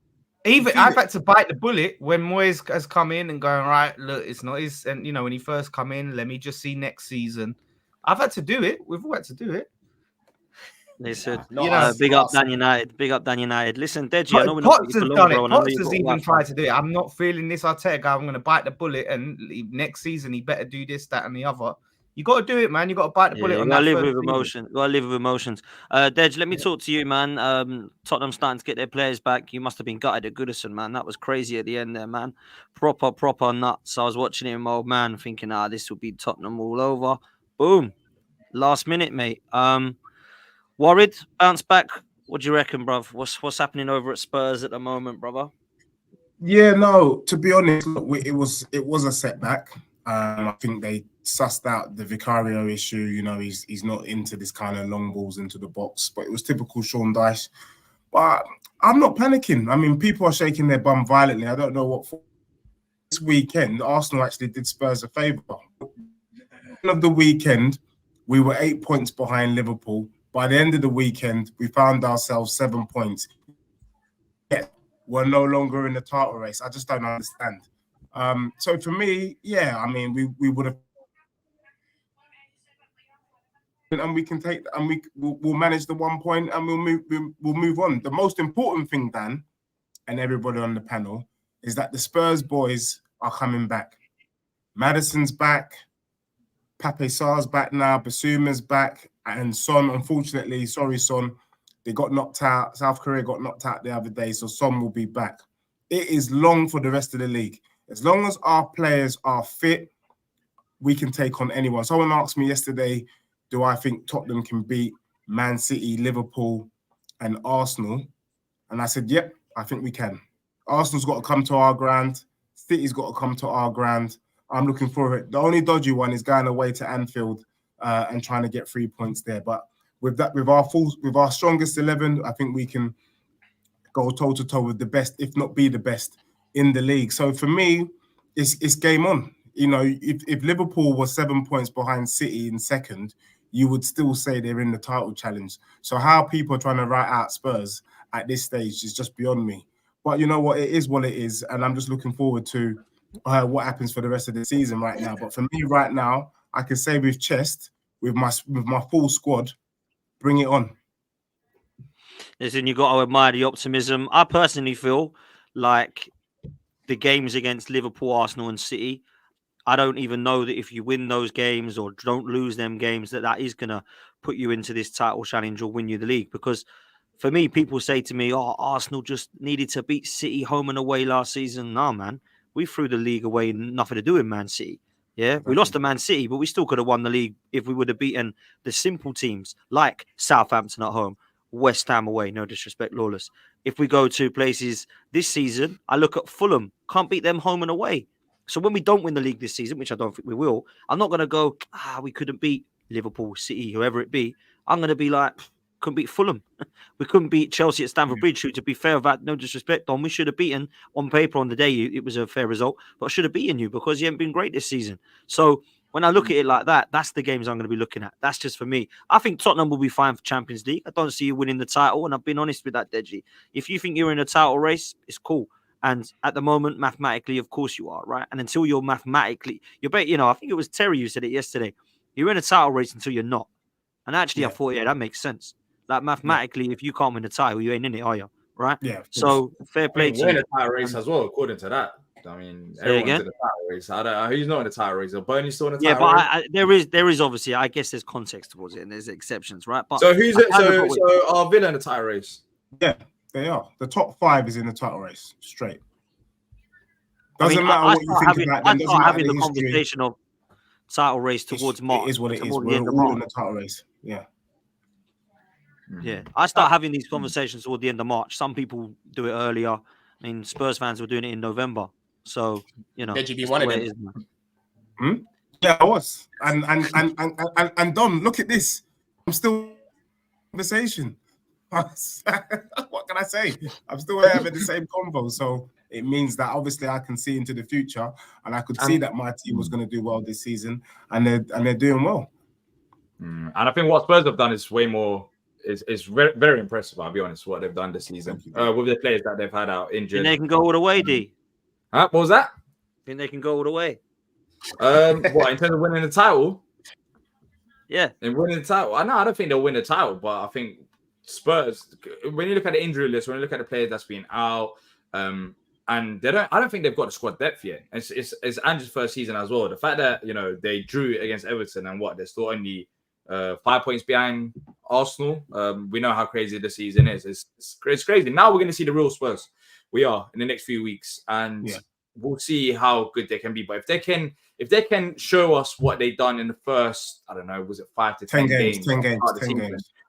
Even I've had to bite the bullet when Moyes has come in and going, right, look, it's not his. And when he first come in, let me just see next season. I've had to do it. We've all had to do it. Listen, big up Dan United. Big up Dan United. Listen, Deji, I know we're not Potts has done it. Potts has even tried to do it. I'm not feeling this Arteta. I'm going to bite the bullet, and next season he better do this, that, and the other. You got to do it, man. You got to bite the bullet. You got to live with emotion. You got to live with emotions. Dej, let me talk to you, man. Tottenham starting to get their players back. You must have been gutted at Goodison, man. That was crazy at the end there, man. Proper nuts. I was watching it with my old man, thinking, this will be Tottenham all over. Boom, last minute, mate. Worried, bounce back. What do you reckon, bruv? What's happening over at Spurs at the moment, brother? Yeah, no. To be honest, it was a setback. I think they sussed out the Vicario issue. He's not into this kind of long balls into the box, but it was typical Sean Dyche. But I'm not panicking. I mean, people are shaking their bum violently. I don't know what for. This weekend, Arsenal actually did Spurs a favour. Of the weekend, we were 8 points behind Liverpool. By the end of the weekend, we found ourselves 7 points. Yeah, we're no longer in the title race. I just don't understand. So for me, yeah, I mean, we would have, and we can take, and we'll manage the 1 point, and we'll move on. The most important thing, Dan, and everybody on the panel, is that the Spurs boys are coming back. Maddison's back, Pape Sarr's back now, Basuma's back, and Son. Unfortunately, sorry, Son, they got knocked out. South Korea got knocked out the other day, so Son will be back. It is long for the rest of the league. As long as our players are fit, we can take on anyone. Someone asked me yesterday, do I think Tottenham can beat Man City, Liverpool, and Arsenal? And I said, yep, I think we can. Arsenal's got to come to our ground. City's got to come to our ground. I'm looking for it. The only dodgy one is going away to Anfield and trying to get 3 points there. But with our strongest 11, I think we can go toe-to-toe with the best, if not be the best in the league. So for me, it's game on. If Liverpool was 7 points behind City in second, you would still say they're in the title challenge. So how people are trying to write out Spurs at this stage is just beyond me. But you know what? It is what it is. And I'm just looking forward to what happens for the rest of the season right now. But for me right now, I can say with chest, with my full squad, bring it on. Listen, you got to admire the optimism. I personally feel like the games against Liverpool, Arsenal and City, I don't even know that if you win those games or don't lose them games, that is going to put you into this title challenge or win you the league. Because for me, people say to me, oh, Arsenal just needed to beat City home and away last season. Nah, man. We threw the league away, nothing to do with Man City. Yeah, we lost to Man City, but we still could have won the league if we would have beaten the simple teams like Southampton at home, West Ham away. No disrespect, Lawless. If we go to places this season, I look at Fulham, can't beat them home and away. So when we don't win the league this season, which I don't think we will, I'm not going to go, we couldn't beat Liverpool, City, whoever it be. I'm going to be like, couldn't beat Fulham. We couldn't beat Chelsea at Stamford Bridge, who, to be fair, without no disrespect, we should have beaten on paper on the day. It was a fair result, but I should have beaten you because you haven't been great this season. So when I look at it like that, that's the games I'm going to be looking at. That's just for me. I think Tottenham will be fine for Champions League. I don't see you winning the title, and I've been honest with that, Deji. If you think you're in a title race, it's cool. And at the moment, mathematically, of course you are, right? And until you're mathematically, I think it was Terry who said it yesterday. You're in a title race until you're not. And actually, I thought, that makes sense. Like mathematically, if you can't win the title, you ain't in it, are you? Right? Yeah. So fair play to you. We're in a title race as well, according to that. I mean, everyone's in the title race. I don't know who's not in the title race. Bernie's still in the title race. Yeah, but there is obviously, I guess there's context towards it and there's exceptions, right? But so who's it? So are Villa in the title race? Yeah, they are. The top 5 is in the title race, straight. Doesn't matter what you think about them. Doesn't matter having the conversation of title race towards March. It is what it is. We're all in the title race. Yeah. Yeah, I start having these conversations toward the end of March. Some people do it earlier. I mean, Spurs fans were doing it in November. So, Did you be one of them? Yeah, I was. And Don, look at this. I'm still in conversation. What can I say? I'm still having the same convo. So it means that obviously I can see into the future, and I could see that my team was going to do well this season, and they're doing well. And I think what Spurs have done is way more. Is very, very impressive. I'll be honest, what they've done this season with the players that they've had out injured. And they can go all the way, D. Huh? What was that? Think they can go all the way? What in terms of winning the title? Yeah, in winning the title. I don't think they'll win the title, but I think Spurs. When you look at the injury list, when you look at the players that's been out, and I don't think they've got the squad depth yet. It's Andrew's first season as well. The fact that they drew against Everton and they're still only 5 points behind Arsenal. We know how crazy the season is. It's crazy. Now we're going to see the real Spurs. We are in the next few weeks, and we'll see how good they can be. But if they can show us what they've done in the first, I don't know, was it 5 to 10 games? 10 games.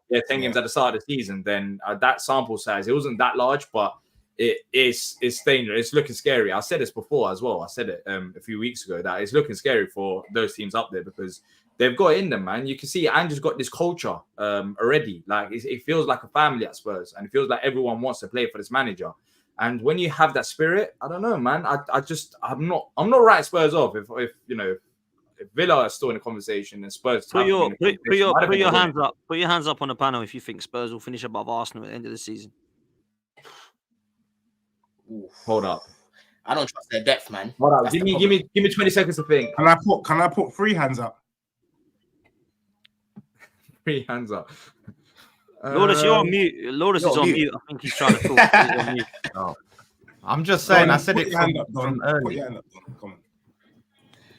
Yeah, 10 games at the start of the season. Then that sample size, it wasn't that large, but it's dangerous. It's looking scary. I said this before as well. I said it a few weeks ago that it's looking scary for those teams up there because they've got it in them, man. You can see Andrew's got this culture already. Like it feels like a family at Spurs, and it feels like everyone wants to play for this manager. And when you have that spirit, I don't know, man. I'm not writing Spurs off. If Villa is still in the conversation and Spurs put your hands up. Put your hands up on the panel if you think Spurs will finish above Arsenal at the end of the season. Oof. Hold up. I don't trust their depth, man. Hold up. Give me 20 seconds to think. Can I put 3 hands up? 3 hands up. Lourdes, you're on mute. Lourdes is on mute. I think he's trying to talk. He's on mute. Oh. I'm just saying. I said it from early. Come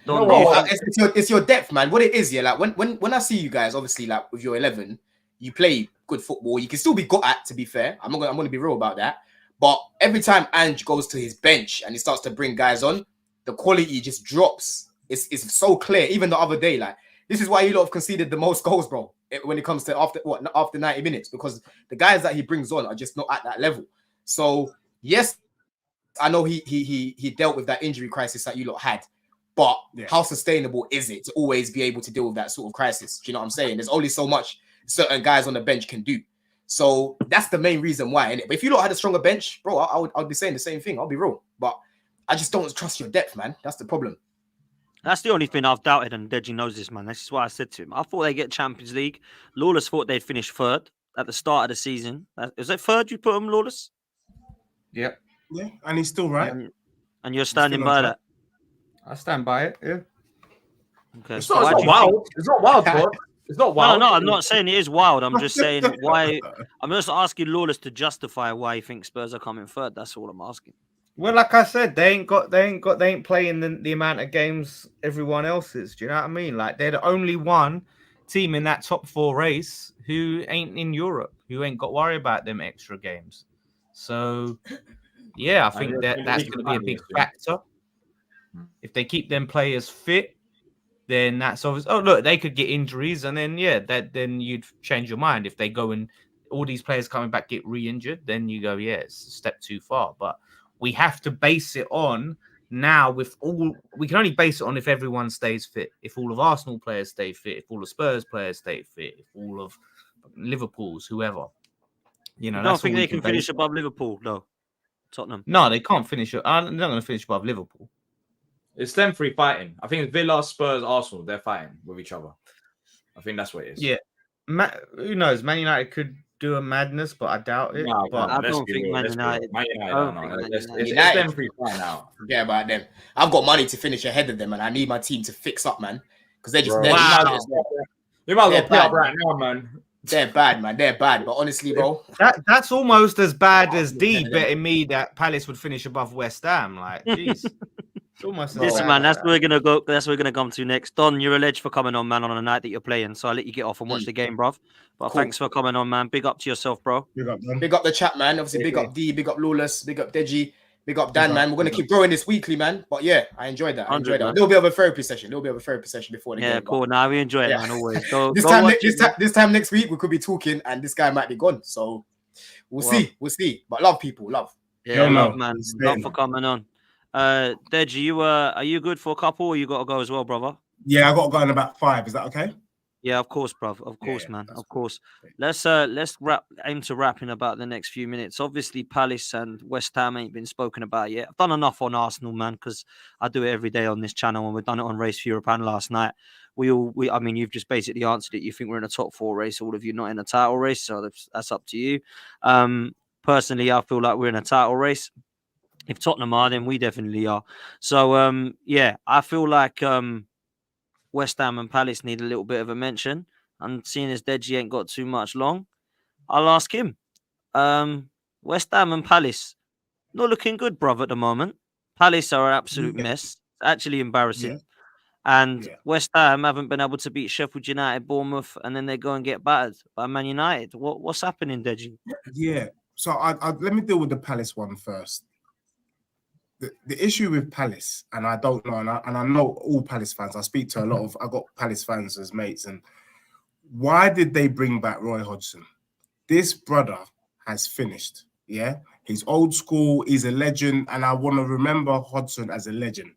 on. It's your depth, man. What it is, like when I see you guys, obviously, like with your 11, you play good football. You can still be got at. To be fair, I'm gonna be real about that. But every time Ange goes to his bench and he starts to bring guys on, the quality just drops. It's so clear. Even the other day, like this is why you lot have conceded the most goals, bro. When it comes to after 90 minutes, because the guys that he brings on are just not at that level. So yes, I know he dealt with that injury crisis that you lot had, but how sustainable is it to always be able to deal with that sort of crisis? Do you know what I'm saying? There's only so much certain guys on the bench can do. So that's the main reason why, innit? But if you lot had a stronger bench, bro, I would be saying the same thing. I'll be real, but I just don't trust your depth, man. That's the problem. That's the only thing I've doubted, and Deji knows this, man. This is why I said to him. I thought they'd get Champions League. Lawless thought they'd finish third at the start of the season. Is it third you put him, Lawless? Yeah, and he's still right. And you're standing by that? I stand by it, yeah. Okay. It's not wild. It's not wild, bro. It's not wild. No, I'm not saying it is wild. I'm just saying why. I'm just asking Lawless to justify why he thinks Spurs are coming third. That's all I'm asking. Well, like I said, they ain't playing the amount of games everyone else is. Do you know what I mean? Like they're the only one team in that top 4 race who ain't in Europe, who ain't got to worry about them extra games. So yeah, I think And that's going to be a big factor. If they keep them players fit, then that's obvious. Oh, look, they could get injuries, and then then you'd change your mind. If they go and all these players coming back get re-injured, then you go, yeah, it's a step too far. But we have to base it on now. We can only base it on if everyone stays fit. If all of Arsenal players stay fit, if all the Spurs players stay fit, if all of Liverpool's, whoever. You know, You don't that's all think we they can can finish base. above Liverpool, though? Tottenham. No, they can't finish. They're not going to finish above Liverpool. It's them three fighting. I think it's Villa, Spurs, Arsenal. They're fighting with each other. I think that's what it is. Yeah. Who knows? Man United could do a madness, but I doubt it. No, but I don't think Man United. It's them three fighting out. Yeah, about them. I've got money to finish ahead of them, and I need my team to fix up, man. Because they're just Bro, they're, wow. You might as well They're pay up bad. right now, man. they're bad, man. They're bad. But honestly, bro, That's almost as bad as D betting me that Palace would finish above West Ham. Like, jeez. It's almost as Listen, bad man, as that's where we're gonna go. That's where we're gonna come to next. Don, you're alleged for coming on, man, on a night that you're playing. So I'll let you get off and watch the game, bruv. But Cool. thanks for coming on, man. Big up to yourself, bro. Big up, man. big up the chat, man. Obviously, big up D, big up Lawless, big up Deji, big up Dan, man. We're gonna keep growing this weekly, man. But yeah, I enjoyed that. I enjoyed 100, that. A man. little bit of a therapy session. before the game. Yeah, but cool. Now we enjoy it, yeah. man. Always. Go. This go time, watch this time next week, we could be talking, and this guy might be gone. So we'll see. But love people, love. Yeah, No, love, no. man. Stay, Love man. for coming on. Deji, are you good for a couple, or you got to go as well, brother? Yeah, I got to go in about 5. Is that okay? Yeah, of course, bruv. Of course, Yeah, man. that's Of course. Let's aim to wrap in about the next few minutes. Obviously, Palace and West Ham ain't been spoken about yet. I've done enough on Arsenal, man, because I do it every day on this channel, and we've done it on Race for Europe and last night. I mean, you've just basically answered it. You think we're in a top 4 race, all of you not in a title race, so that's up to you. Personally, I feel like we're in a title race. If Tottenham are, then we definitely are. So, yeah, I feel like West Ham and Palace need a little bit of a mention. And seeing as Deji ain't got too much long, I'll ask him. West Ham and Palace, not looking good, bruv, at the moment. Palace are an absolute mess. It's actually embarrassing. Yeah. And West Ham haven't been able to beat Sheffield United, Bournemouth, and then they go and get battered by Man United. What's happening, Deji? Yeah. So I let me deal with the Palace one first. The issue with Palace, and I don't know, and I know all Palace fans. I speak to I got Palace fans as mates, and why did they bring back Roy Hodgson? This brother has finished. Yeah, he's old school. He's a legend, and I want to remember Hodgson as a legend.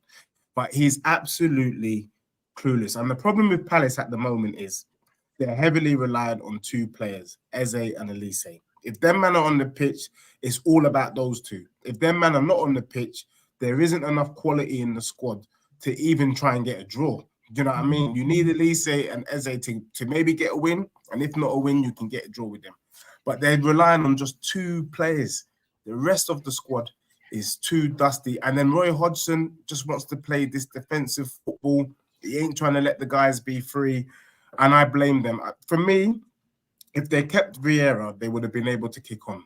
But he's absolutely clueless. And the problem with Palace at the moment is they're heavily reliant on 2 players, Eze and Elise. If them men are on the pitch, it's all about those 2. If them men are not on the pitch, there isn't enough quality in the squad to even try and get a draw. Do you know what I mean? You need Elise and Eze to maybe get a win. And if not a win, you can get a draw with them. But they're relying on just 2 players. The rest of the squad is too dusty. And then Roy Hodgson just wants to play this defensive football. He ain't trying to let the guys be free. And I blame them. For me, if they kept Vieira, they would have been able to kick on.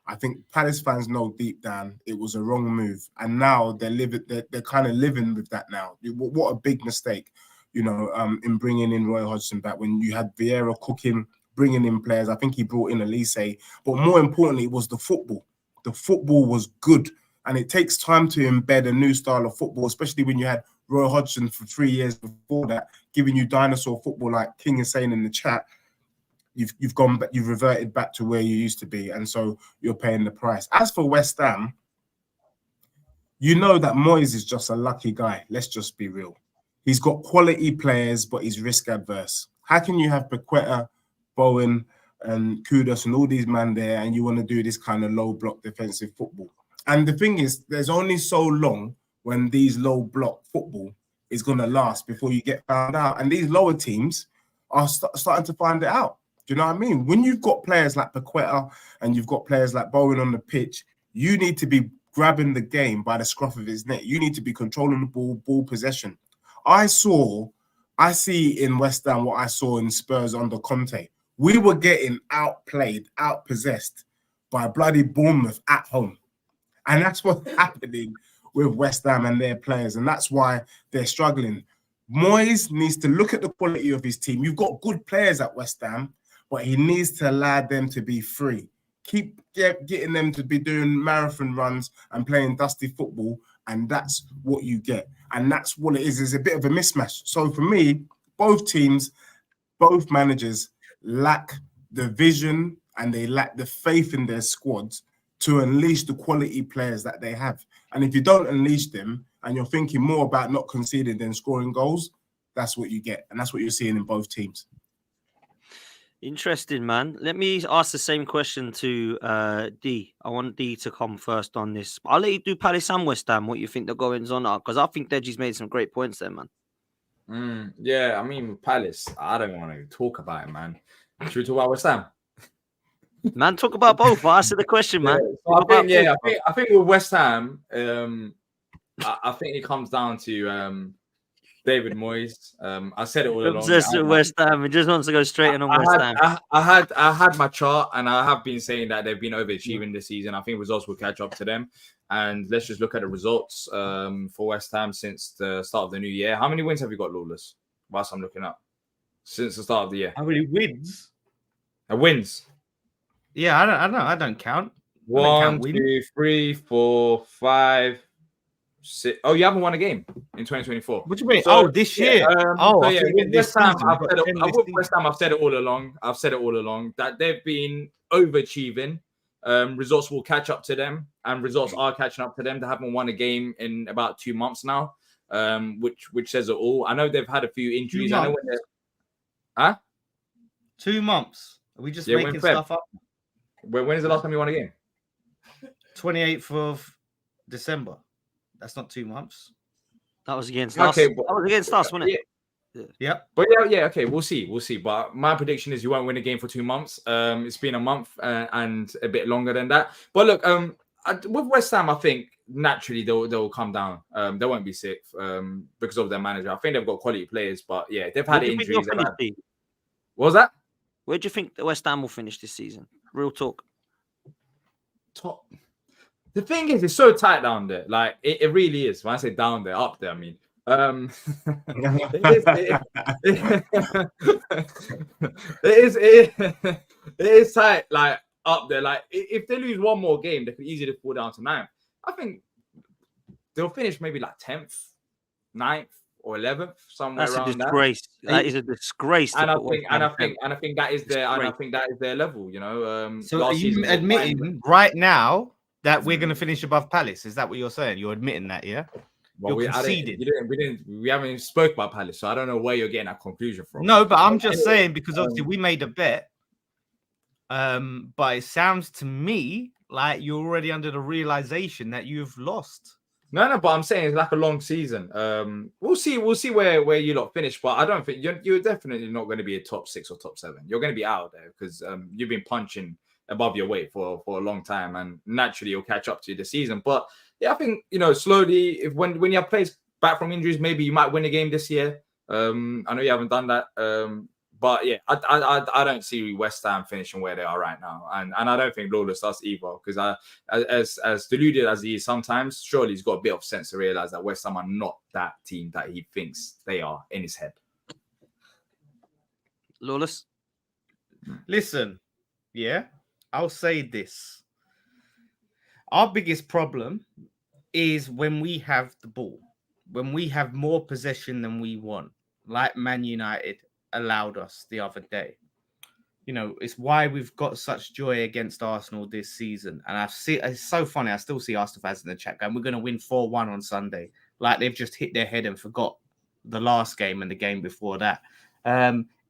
I think Palace fans know deep down it was a wrong move. And now they're kind of living with that now. What a big mistake, in bringing in Roy Hodgson back when you had Vieira cooking, bringing in players. I think he brought in Elise. But more importantly, it was the football. The football was good. And it takes time to embed a new style of football, especially when you had Roy Hodgson for 3 years before that, giving you dinosaur football, like King is saying in the chat. You've reverted back to where you used to be, and so you're paying the price. As for West Ham, you know that Moyes is just a lucky guy. Let's just be real. He's got quality players, but he's risk adverse. How can you have Paqueta, Bowen, and Kudus and all these men there, and you want to do this kind of low block defensive football? And the thing is, there's only so long when these low block football is going to last before you get found out. And these lower teams are starting to find it out. Do you know what I mean? When you've got players like Paqueta and you've got players like Bowen on the pitch, you need to be grabbing the game by the scruff of his neck. You need to be controlling the ball possession. I see in West Ham what I saw in Spurs under Conte. We were getting outplayed, outpossessed by bloody Bournemouth at home. And that's what's happening with West Ham and their players. And that's why they're struggling. Moyes needs to look at the quality of his team. You've got good players at West Ham, but he needs to allow them to be free. Keep getting them to be doing marathon runs and playing dusty football, and that's what you get. And that's what it is. It's a bit of a mismatch. So for me, both teams, both managers lack the vision and they lack the faith in their squads to unleash the quality players that they have. And if you don't unleash them and you're thinking more about not conceding than scoring goals, that's what you get. And that's what you're seeing in both teams. Interesting, man. Let me ask the same question to D. I want D to come first on this. I'll let you do Palace and West Ham. What you think the goings on are? Because I think Deji's made some great points there, man. Yeah, I mean, Palace, I don't want to talk about it, man. Should we talk about West Ham? Man, talk about both. I answer the question, man. Yeah, so I think with West Ham, I think it comes down to David Moyes. I said it all along. Obsessed with West Ham. He just wants to go straight in on West Ham. I had my chart, and I have been saying that they've been overachieving this season. I think results will catch up to them. And let's just look at the results for West Ham since the start of the new year. How many wins have you got, Lawless? Whilst I'm looking up. Since the start of the year. How many wins? Wins. Yeah, I don't count. 1, 2, 3, 4, 5, 6. Oh, you haven't won a game in 2024. What do you mean? So, this year. With West Ham, I've said it all along. That they've been overachieving. Results will catch up to them, and results are catching up to them. They haven't won a game in about 2 months now, which says it all. I know they've had a few injuries. I know when they're 2 months. Are we just making stuff up? When is the last time you won a game? 28th of December. That's not 2 months. That was against us. That was against us, wasn't it? Yeah. But okay, we'll see. But my prediction is you won't win a game for 2 months. It's been a month and a bit longer than that. But look, with West Ham, I think naturally they'll come down. They won't be sixth because of their manager. I think they've got quality players, but yeah, they've had injuries. What was that? Where do you think the West Ham will finish this season? Real talk. Top. The thing is, it's so tight down there. Like it really is. When I say down there, up there, I mean. It is tight, like up there. Like if they lose one more game, they could easily fall down to 9th. I think they'll finish maybe like 10th, 9th, or 11th, somewhere around that. Disgrace. That is a disgrace. And I think that is their level. You know. So are you admitting right now that we're going to finish above Palace? Is that what you're saying? You're admitting that, yeah? Well, we haven't spoke about Palace, so I don't know where you're getting that conclusion from. No, but I'm just saying because obviously we made a bet. But it sounds to me like you're already under the realization that you've lost. No, but I'm saying it's like a long season. We'll see where you lot finish, but I don't think you're definitely not going to be a top 6 or top 7. You're going to be out there because you've been punching above your weight for a long time, and naturally you'll catch up to the season. But yeah, I think slowly, if when you have players back from injuries, maybe you might win a game this year. I know you haven't done that, but yeah, I don't see West Ham finishing where they are right now, and I don't think Lawless does either. Because as deluded as he is sometimes, surely he's got a bit of sense to realize that West Ham are not that team that he thinks they are in his head. Lawless, listen, yeah. I'll say this. Our biggest problem is when we have the ball, when we have more possession than we want, like Man United allowed us the other day. It's why we've got such joy against Arsenal this season. And it's so funny. I still see Arsenal fans in the chat going, we're going to win 4-1 on Sunday. Like they've just hit their head and forgot the last game and the game before that.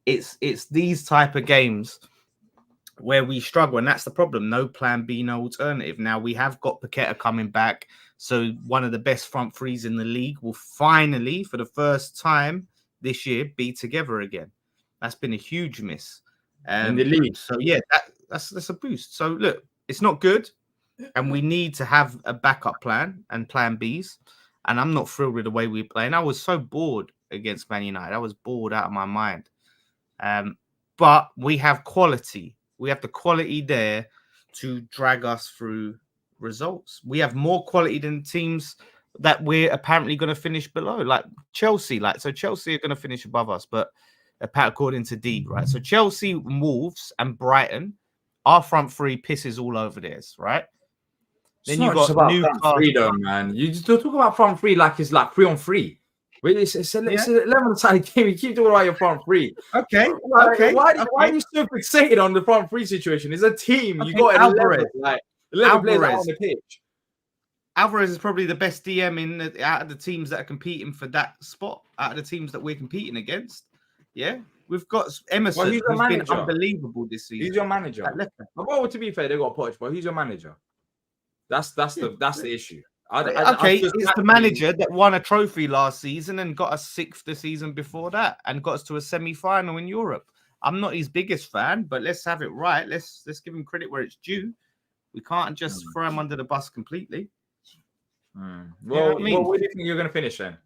It's these type of games where we struggle, and that's the problem. No plan B, no alternative. Now we have got Pochettino coming back, so one of the best front threes in the league will finally, for the first time this year, be together again. That's been a huge miss in the league. So yeah, that's a boost. So look, it's not good, and we need to have a backup plan and plan Bs. And I'm not thrilled with the way we're playing. I was so bored against Man United. I was bored out of my mind. But we have quality. We have the quality there to drag us through results. We have more quality than teams that we're apparently going to finish below, like Chelsea. So Chelsea are going to finish above us, but according to D, right? So Chelsea, Wolves, and Brighton, our front three pisses all over theirs, right? It's Then not you just got about Newcastle. front three, though, man. You just talk about front three like it's like 3-on-3. It's an 11-sided game. You keep talking about your front three. Okay. Why are you so fixated on the front three situation? It's a team. You got 11 players out on the pitch. Alvarez is probably the best DM out of the teams that are competing for that spot, out of the teams that we're competing against. Yeah. We've got Emerson, who's been unbelievable this season. He's your manager. Well, to be fair, they got Poch, but who's your manager? That's the issue. It's the manager that won a trophy last season and got us 6th the season before that and got us to a semi-final in Europe. I'm not his biggest fan, but let's have it right. Let's give him credit where it's due. We can't just throw him under the bus completely. Well, where do you think you're going to finish then?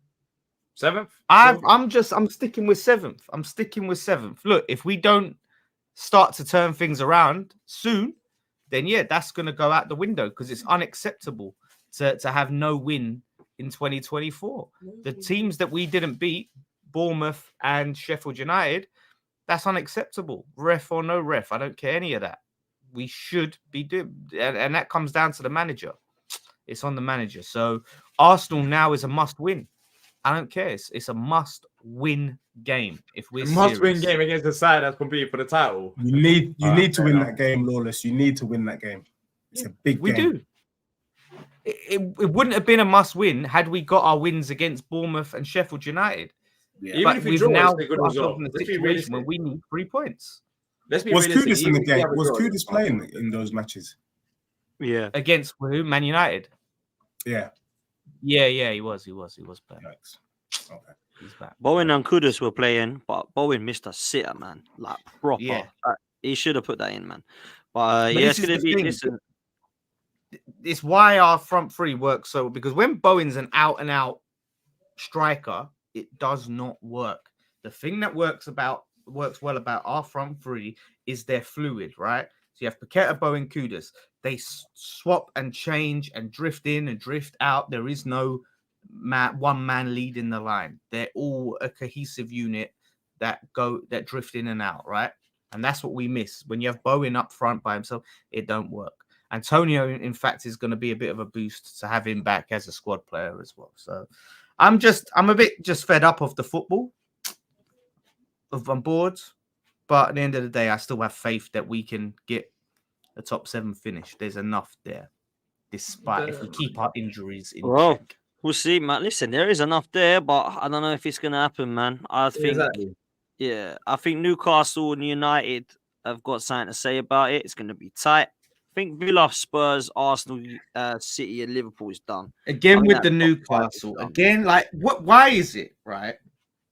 7th? I'm sticking with 7th. Look, if we don't start to turn things around soon, then that's going to go out the window because it's unacceptable to have no win in 2024. The teams that we didn't beat, Bournemouth and Sheffield United, that's unacceptable. Ref or no ref, I don't care any of that. We should be doing, and that comes down to the manager. It's on the manager. So Arsenal now is a must-win. I don't care. It's a must-win game. If we're must-win game against the side that's competing for the title. You need to win that game, Lawless. You need to win that game. It's a big game. We do. It wouldn't have been a must-win had we got our wins against Bournemouth and Sheffield United. Yeah. Even if we've now got in a situation where we need 3 points. Was Kudus in the game? Was Kudus playing in those matches? Yeah. Against who? Man United? Yeah. Yeah, he was playing. Yikes. Okay. He's back. Bowen and Kudus were playing, but Bowen missed a sitter, man. Like, proper. Yeah. He should have put that in, man. But it's going to be... Listen, it's why our front three works so... Because when Bowen's an out-and-out striker, it does not work. The thing that works well about our front three is they're fluid, right? So you have Paqueta, Bowen, Kudus. They swap and change and drift in and drift out. There is no one man leading the line. They're all a cohesive unit that drift in and out, right? And that's what we miss. When you have Bowen up front by himself, it don't work. Antonio, in fact, is going to be a bit of a boost to have him back as a squad player as well. So I'm a bit fed up of the football, on boards. But at the end of the day, I still have faith that we can get a top 7 finish. There's enough there, despite if we keep our injuries in check. We'll see, man. Listen, there is enough there, but I don't know if it's going to happen, man. I think, I think Newcastle and United have got something to say about it. It's going to be tight. I think Villa, Spurs, Arsenal, City, and Liverpool is done. Again with the Newcastle. Again, why is it, right,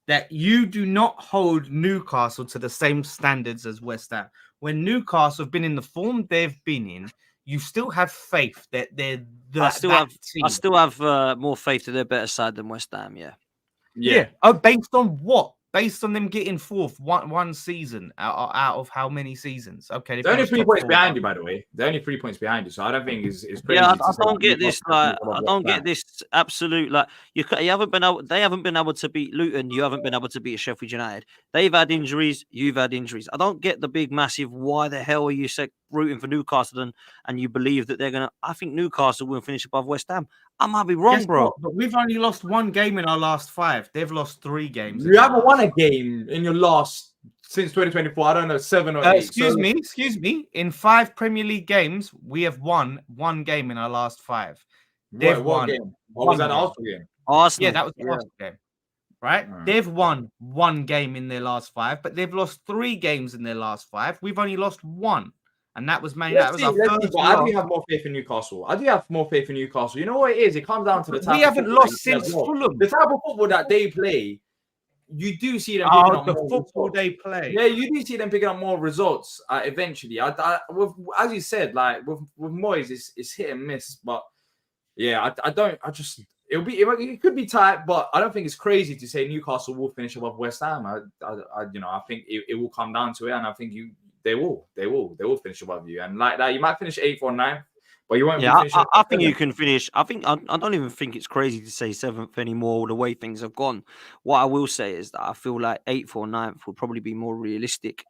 that you do not hold Newcastle to the same standards as West Ham? When Newcastle have been in the form they've been in, you still have faith that they're I still have more faith that they're better side than West Ham. Yeah. Oh, based on what? Based on them getting 4th one season out of how many seasons? Okay, they're only 3 points behind you, by the way. They're only 3 points behind you, so I don't think it's crazy. Yeah, I don't get this. I don't get this absolute. You haven't been able. They haven't been able to beat Luton. You haven't been able to beat Sheffield United. They've had injuries. You've had injuries. I don't get the big, massive. Why the hell are you rooting for Newcastle and you believe that they're gonna? I think Newcastle will finish above West Ham. I might be wrong, bro. But we've only lost 1 game in our last 5. They've lost 3 games. You haven't won a game in your last since 2024. I don't know, 7 or 8. Excuse me. In 5 Premier League games, we have won 1 game in our last 5. They've won. Game? Or was that an Arsenal game? Yeah, that was the Arsenal game. Right? They've won 1 game in their last 5, but they've lost 3 games in their last 5. We've only lost 1. And that was mainly I do have more faith in Newcastle. You know what it is? It comes down to the type. We haven't lost since Fulham. The type of football that they play, you do see them picking up more football they play. Yeah, you do see them picking up more results eventually. As you said, like with Moyes, it's hit and miss. But yeah, it could be tight, but I don't think it's crazy to say Newcastle will finish above West Ham. I think it will come down to it, and I think they will finish above you, and like that, you might finish 8th or 9th, but you won't be Yeah, finishing. I think you can finish. I don't even think it's crazy to say 7th anymore. The way things have gone, what I will say is that I feel like 8th or 9th would probably be more realistic,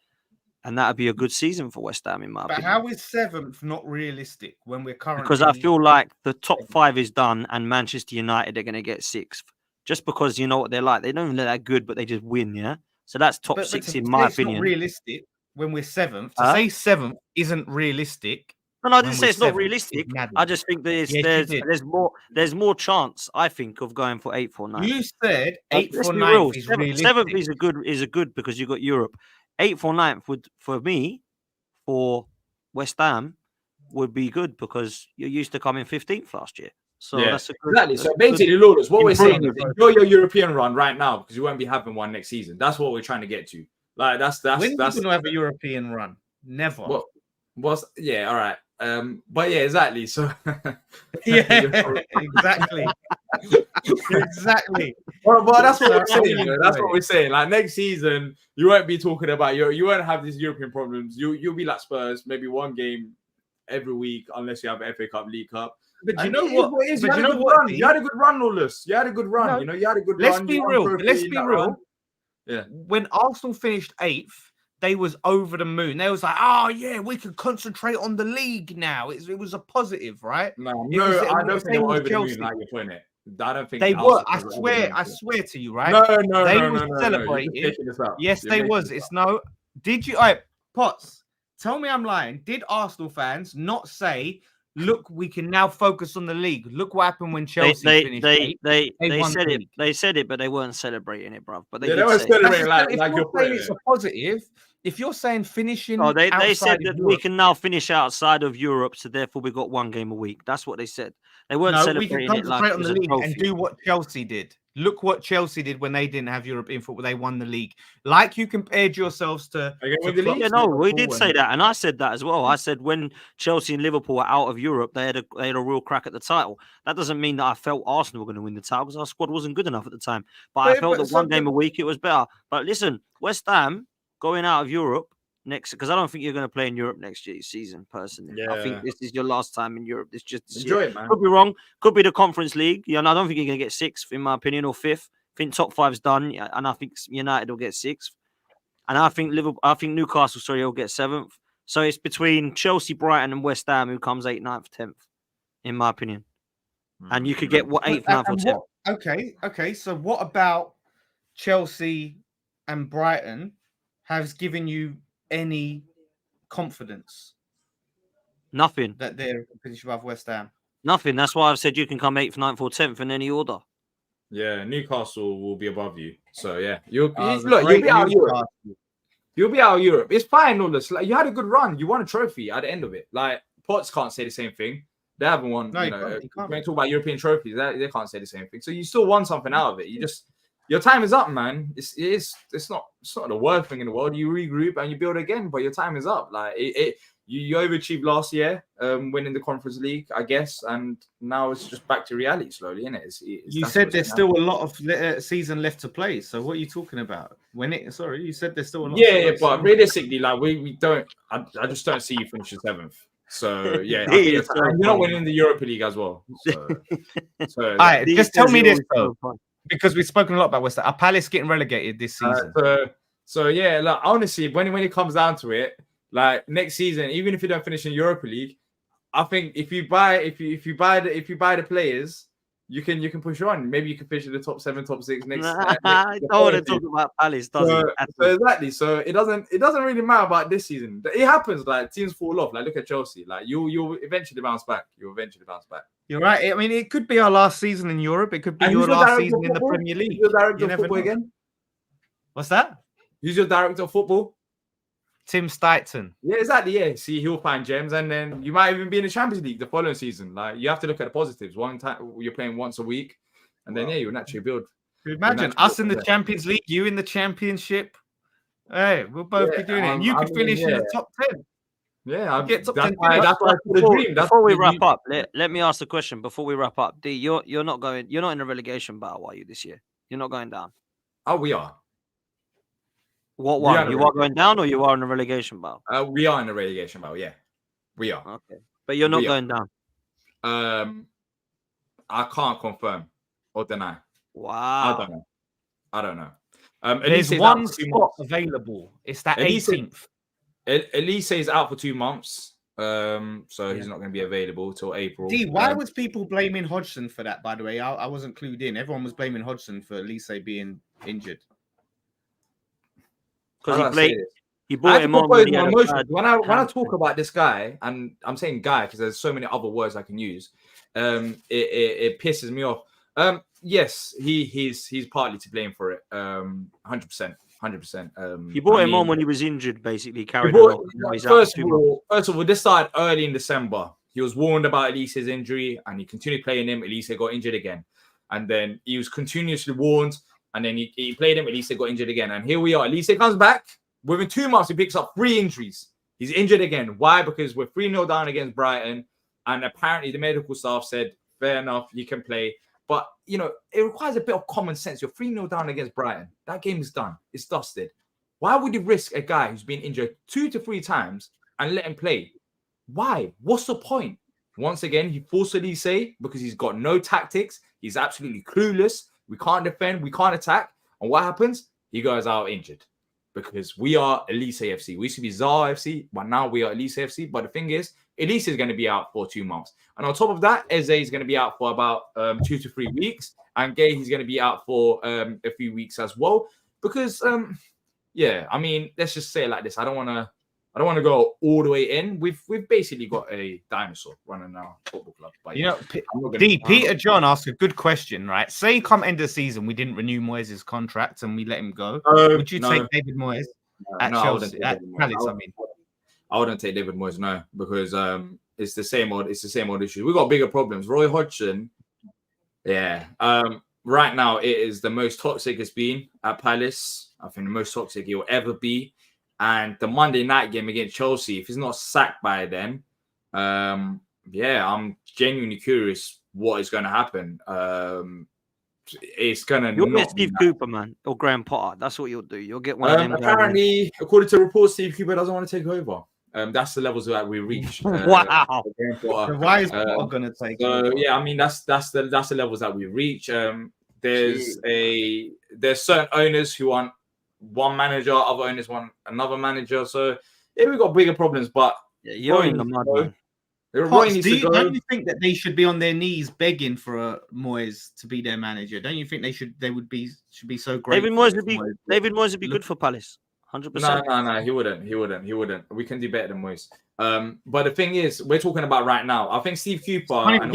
and that would be a good season for West Ham in my But opinion. how is 7th not realistic when we're currently? Because I feel like the top 5 is done, and Manchester United are going to get 6th, just because you know what they're like. They don't even look that good, but they just win. Yeah, so that's top but 6 to in say my it's not opinion. realistic when we're 7th. To Huh? say 7th isn't realistic. No, I when didn't we're say it's not 7th realistic. is madness. I just think Yes, you there's more chance, I think, of going for 8th or 9th. You said 8th Let's or be 9th real. is 7th realistic. is a good because you got Europe. 8th or 9th would, for me, for West Ham, would be good because you're used to coming 15th last year. So Yeah, that's a good, exactly. that's So a good basically, Lawless, what we're saying is improvement. enjoy your European run right now because you won't be having one next season. That's what we're trying to get to. Like that's When are you that's going to have a European run? Never. what was yeah, all right. But yeah, exactly. So Yeah, exactly. Exactly. Well, that's what So we're saying. really That's good. what we're saying. Like next season, you won't be talking about you won't have these European problems. You'll be like Spurs, maybe one game every week, unless you have an FA Cup, League Cup. But you And know it is what? it is. But You you had a know good what? run. You had a good run, Lawless. You had a good run. No. You know, you had a good Let's run. be You won real. trophy Let's in be that real. run. Yeah. When Arsenal finished 8th, they was over the moon. They was like, "Oh yeah, we can concentrate on the league now." It was a positive, right? No, It was- I don't think they same were with over the Chelsea. moon like you're putting it. I don't think They Arsenal were. I was over the swear. moon. I swear to you, right? No, They no. was You're just celebrating. making this up. Yes, You're they making was. this It's up. no. Did you? All right, Potts. Tell me I'm lying. Did Arsenal fans not say, "Look, we can now focus on the league"? Look what happened when Chelsea finished 8th. They won said the it. league. They said it, but they weren't celebrating it, bruv. But they Yeah, they did were say it. celebrating If like you're you're putting saying it's it. a positive, if you're saying finishing Oh, they outside said of that we Europe, can now finish outside of Europe, so therefore we got one game a week. That's what they said. They weren't no, we can celebrating it like concentrate it on was the a league and trophy. do what Chelsea did. Look what Chelsea did when they didn't have European football. They won the league. Like you compared yourselves to with the league? Yeah, no, we Liverpool did say that, and I said that as well. I said when Chelsea and Liverpool were out of Europe, they had a real crack at the title. That doesn't mean that I felt Arsenal were going to win the title because our squad wasn't good enough at the time. But I felt that one game a week it was better. But listen, West Ham going out of Europe next, because I don't think you're going to play in Europe next year season. Personally, I think Yeah. this is your last time in Europe. This Enjoy year. it, man. Could be wrong. Could be the Conference League. Yeah, and I don't think you're going to get 6th in my opinion or 5th. I think top 5's done, and I think United will get 6th. And I think Newcastle, will get 7th. So it's between Chelsea, Brighton, and West Ham who comes 8th, 9th, 10th, in my opinion. And you could get 8th, 9th, or 10th. Okay. So what about Chelsea and Brighton has given you any confidence Nothing. that they're position above West Ham? Nothing. That's why I've said you can come 8th, 9th, or 10th in any order. Yeah, Newcastle will be above you. So yeah, you'll be out of Europe. You'll be out of Europe. It's fine, all this. Like you had a good run. You won a trophy at the end of it. Like Potts can't say the same thing. They haven't won. No, you you know, can't. You can't. when you talk about European trophies, they can't say the same thing. So you still won something out of it. Your time is up, man. It's not the worst thing in the world. You regroup and you build again, but your time is up. Like you overachieved last year, winning the Conference League, I guess, and now it's just back to reality slowly, isn't it? You said there's still a lot of season left to play. So what are you talking about? You said there's still a lot. Yeah, but realistically, like we don't. I just don't see you finishing 7th. So yeah, I think you're not winning the Europa League as well. So all right, just tell me this though, because we've spoken a lot about West Ham. Are Palace getting relegated this season? So yeah, like honestly, when it comes down to it, like next season, even if you don't finish in Europa League, I think if you buy the players, you can push on. Maybe you can finish in the top 7, top 6 next. I don't want to talk about Palace, does it? So exactly. So it doesn't really matter about this season. It happens. Like teams fall off. Like look at Chelsea. Like you'll eventually bounce back. You're right. I mean, it could be our last season in Europe. It could be your last season in the Premier League. Who's your director of football again? What's that? Who's your director of football? Tim Stuyton. Yeah, exactly. Yeah, see, he'll find gems, and then you might even be in the Champions League the following season. Like you have to look at the positives. One time you're playing once a week, and then you'll naturally build. Imagine us in the Champions League, you in the Championship. Hey, we'll both be doing it, and you could finish in the top 10. Yeah, I'll get top 10. That's the dream. Before we wrap up, let me ask the question. Before we wrap up, D, you're not in a relegation battle, are you, this year? You're not going down. Oh, we are. What one? You are going down, or you are in a relegation battle? We are in a relegation battle. Yeah, we are. Okay, but you're not going down. I can't confirm or deny. Wow. I don't know. There's Elise's one out for 2 spot months. available. It's that Elise- 18th. Elise is out for 2 months. So he's not going to be available till April. D, why was people blaming Hodgson for that, by the way? I wasn't clued in. Everyone was blaming Hodgson for Elise being injured. Because he I bought have to him on compose when he my had a emotions. bad When I hamstring. talk about this guy, and I'm saying guy because there's so many other words I can use, it pisses me off. Yes, he's partly to blame for it. 100%. You bought him on when he was injured, basically carried on. Now he's out for 2 months. First of all, this started early in December. He was warned about Elise's injury, and he continued playing him. Elise got injured again, and then he was continuously warned, and then he played him. Elise got injured again, and here we are. Elise comes back within 2 months. He picks up 3 injuries. He's injured again. Why? Because we're 3-0 down against Brighton, and apparently the medical staff said, "Fair enough, you can play." But you know, it requires a bit of common sense. You're 3-0 down against Brighton. That game is done. It's dusted. Why would you risk a guy who's been injured 2 to 3 times and let him play? Why? What's the point? Once again, he forced Elise because he's got no tactics. He's absolutely clueless. We can't defend. We can't attack. And what happens? He goes out injured because we are Elise FC. We used to be Zara FC, but now we are Elise FC. But the thing is, Elise is going to be out for 2 months. And on top of that, Eze is going to be out for about 2 to 3 weeks. And Gay, he's going to be out for a few weeks as well. Because, yeah, I mean, let's just say it like this. I don't want to go all the way in. We've basically got a dinosaur running our football club. But You know, Peter John asked a good question, right? Say come end of the season, we didn't renew Moyes' contract and we let him go. Would you take David Moyes at Chelsea? At Palace, I mean. I wouldn't take David Moyes, no, because it's the same old issue. We've got bigger problems. Roy Hodgson, yeah. Right now it is the most toxic it's been at Palace. I think the most toxic it will ever be. And the Monday night game against Chelsea, if he's not sacked by then, yeah, I'm genuinely curious what is going to happen. It's gonna. You'll get Steve Cooper, man, or Graham Potter. That's what you'll do. You'll get one of them. Apparently, according to reports, Steve Cooper doesn't want to take over. That's the levels that we reach. Wow. So why is Potter gonna take over? Yeah, I mean that's the levels that we reach. There's certain owners who want one manager, other owners want another manager. So yeah, we've got bigger problems. But yeah, you're in the mud, man. Pots, don't you think that they should be on their knees begging for Moyes to be their manager? Don't you think they should be so great? David Moyes would be good for Palace. 100%. No, he wouldn't. We can do better than Moyes. But the thing is, we're talking about right now. I think Steve Cooper. What are you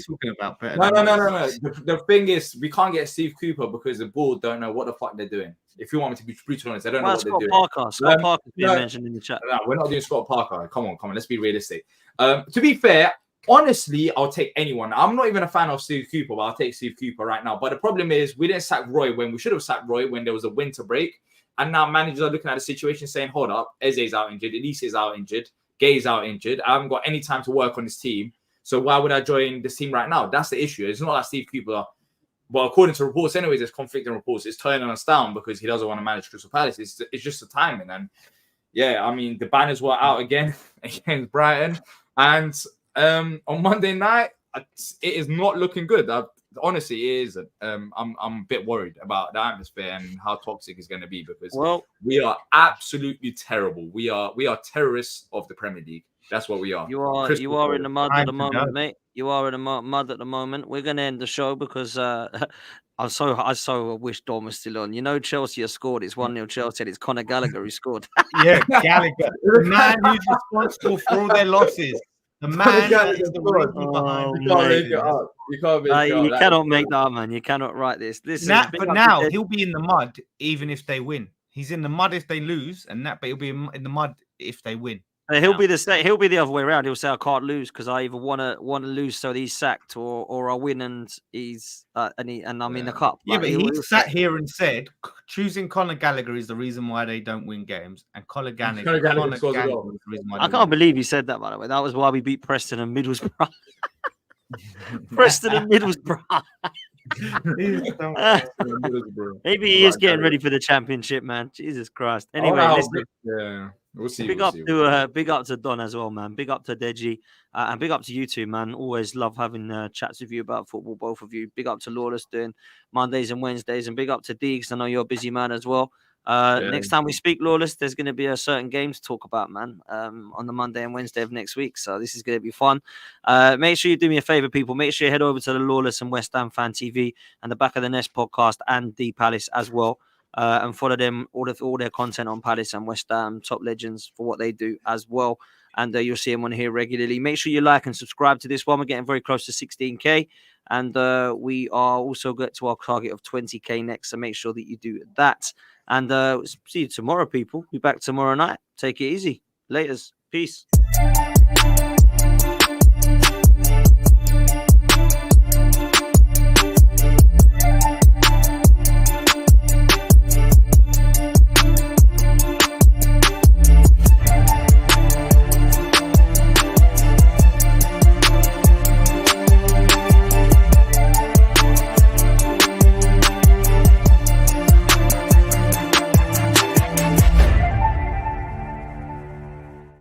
talking about? No. The thing is, we can't get Steve Cooper because the board don't know what the fuck they're doing. If you want me to be brutally honest, they don't know what they're doing. Scott Parker's being mentioned in the chat. No, we're not doing Scott Parker. Come on. Let's be realistic. To be fair, honestly, I'll take anyone. I'm not even a fan of Steve Cooper, but I'll take Steve Cooper right now. But the problem is, we didn't sack Roy when we should have sacked Roy when there was a winter break. And now managers are looking at the situation saying, hold up, Eze's out injured, Elise is out injured, Gay's out injured. I haven't got any time to work on this team. So why would I join this team right now? That's the issue. It's not like Steve Cooper, well, according to reports, anyways, there's conflicting reports. It's turning us down because he doesn't want to manage Crystal Palace. It's just the timing. And yeah, I mean, the banners were out again against Brighton. And on Monday night, it is not looking good. Honestly, it isn't. I'm a bit worried about the atmosphere and how toxic it's going to be because we are absolutely terrible. We are terrorists of the Premier League. That's what we are. You are in the mud at the moment, mate. You are in the mud at the moment. We're going to end the show because I so wish Dom was still on. You know, Chelsea has scored. It's 1-0 Chelsea. And it's Conor Gallagher who scored. Yeah, Gallagher, the man who's responsible for all their losses. The man that is the reason behind. You cannot make that, man. You cannot write this. But now he'll be in the mud even if they win. He's in the mud if they lose, but he'll be in the mud if they win. He'll be the other way around. He'll say, "I can't lose because I either want to lose, so he's sacked, or I win and he's and I'm in the cup." Yeah, but he sat here and said choosing Conor Gallagher is the reason why they don't win games, and Conor Gallagher is the reason why. I can't believe you said that. By the way, that was why we beat Preston and Middlesbrough. Preston and Middlesbrough. Maybe he is getting ready for the championship, man. Jesus Christ. Anyway, We'll see. Big We'll up see. to big up to Don as well, man. Big up to Deji, and big up to you two, man. Always love having chats with you about football, both of you. Big up to Lawless doing Mondays and Wednesdays, and big up to Deegs. I know you're a busy man as well. Yeah. Next time we speak, Lawless, there's going to be a certain game to talk about, man. On the Monday and Wednesday of next week, so this is going to be fun. Make sure you do me a favor, people. Make sure you head over to the Lawless and West Ham Fan TV and the Back of the Nest podcast and D Palace as well. And follow them, all their content on Palace and West Ham, top legends, for what they do as well. And you'll see them on here regularly. Make sure you like and subscribe to this one. We're getting very close to 16K. And we are also get to our target of 20K next. So make sure that you do that. And see you tomorrow, people. Be back tomorrow night. Take it easy. Laters. Peace.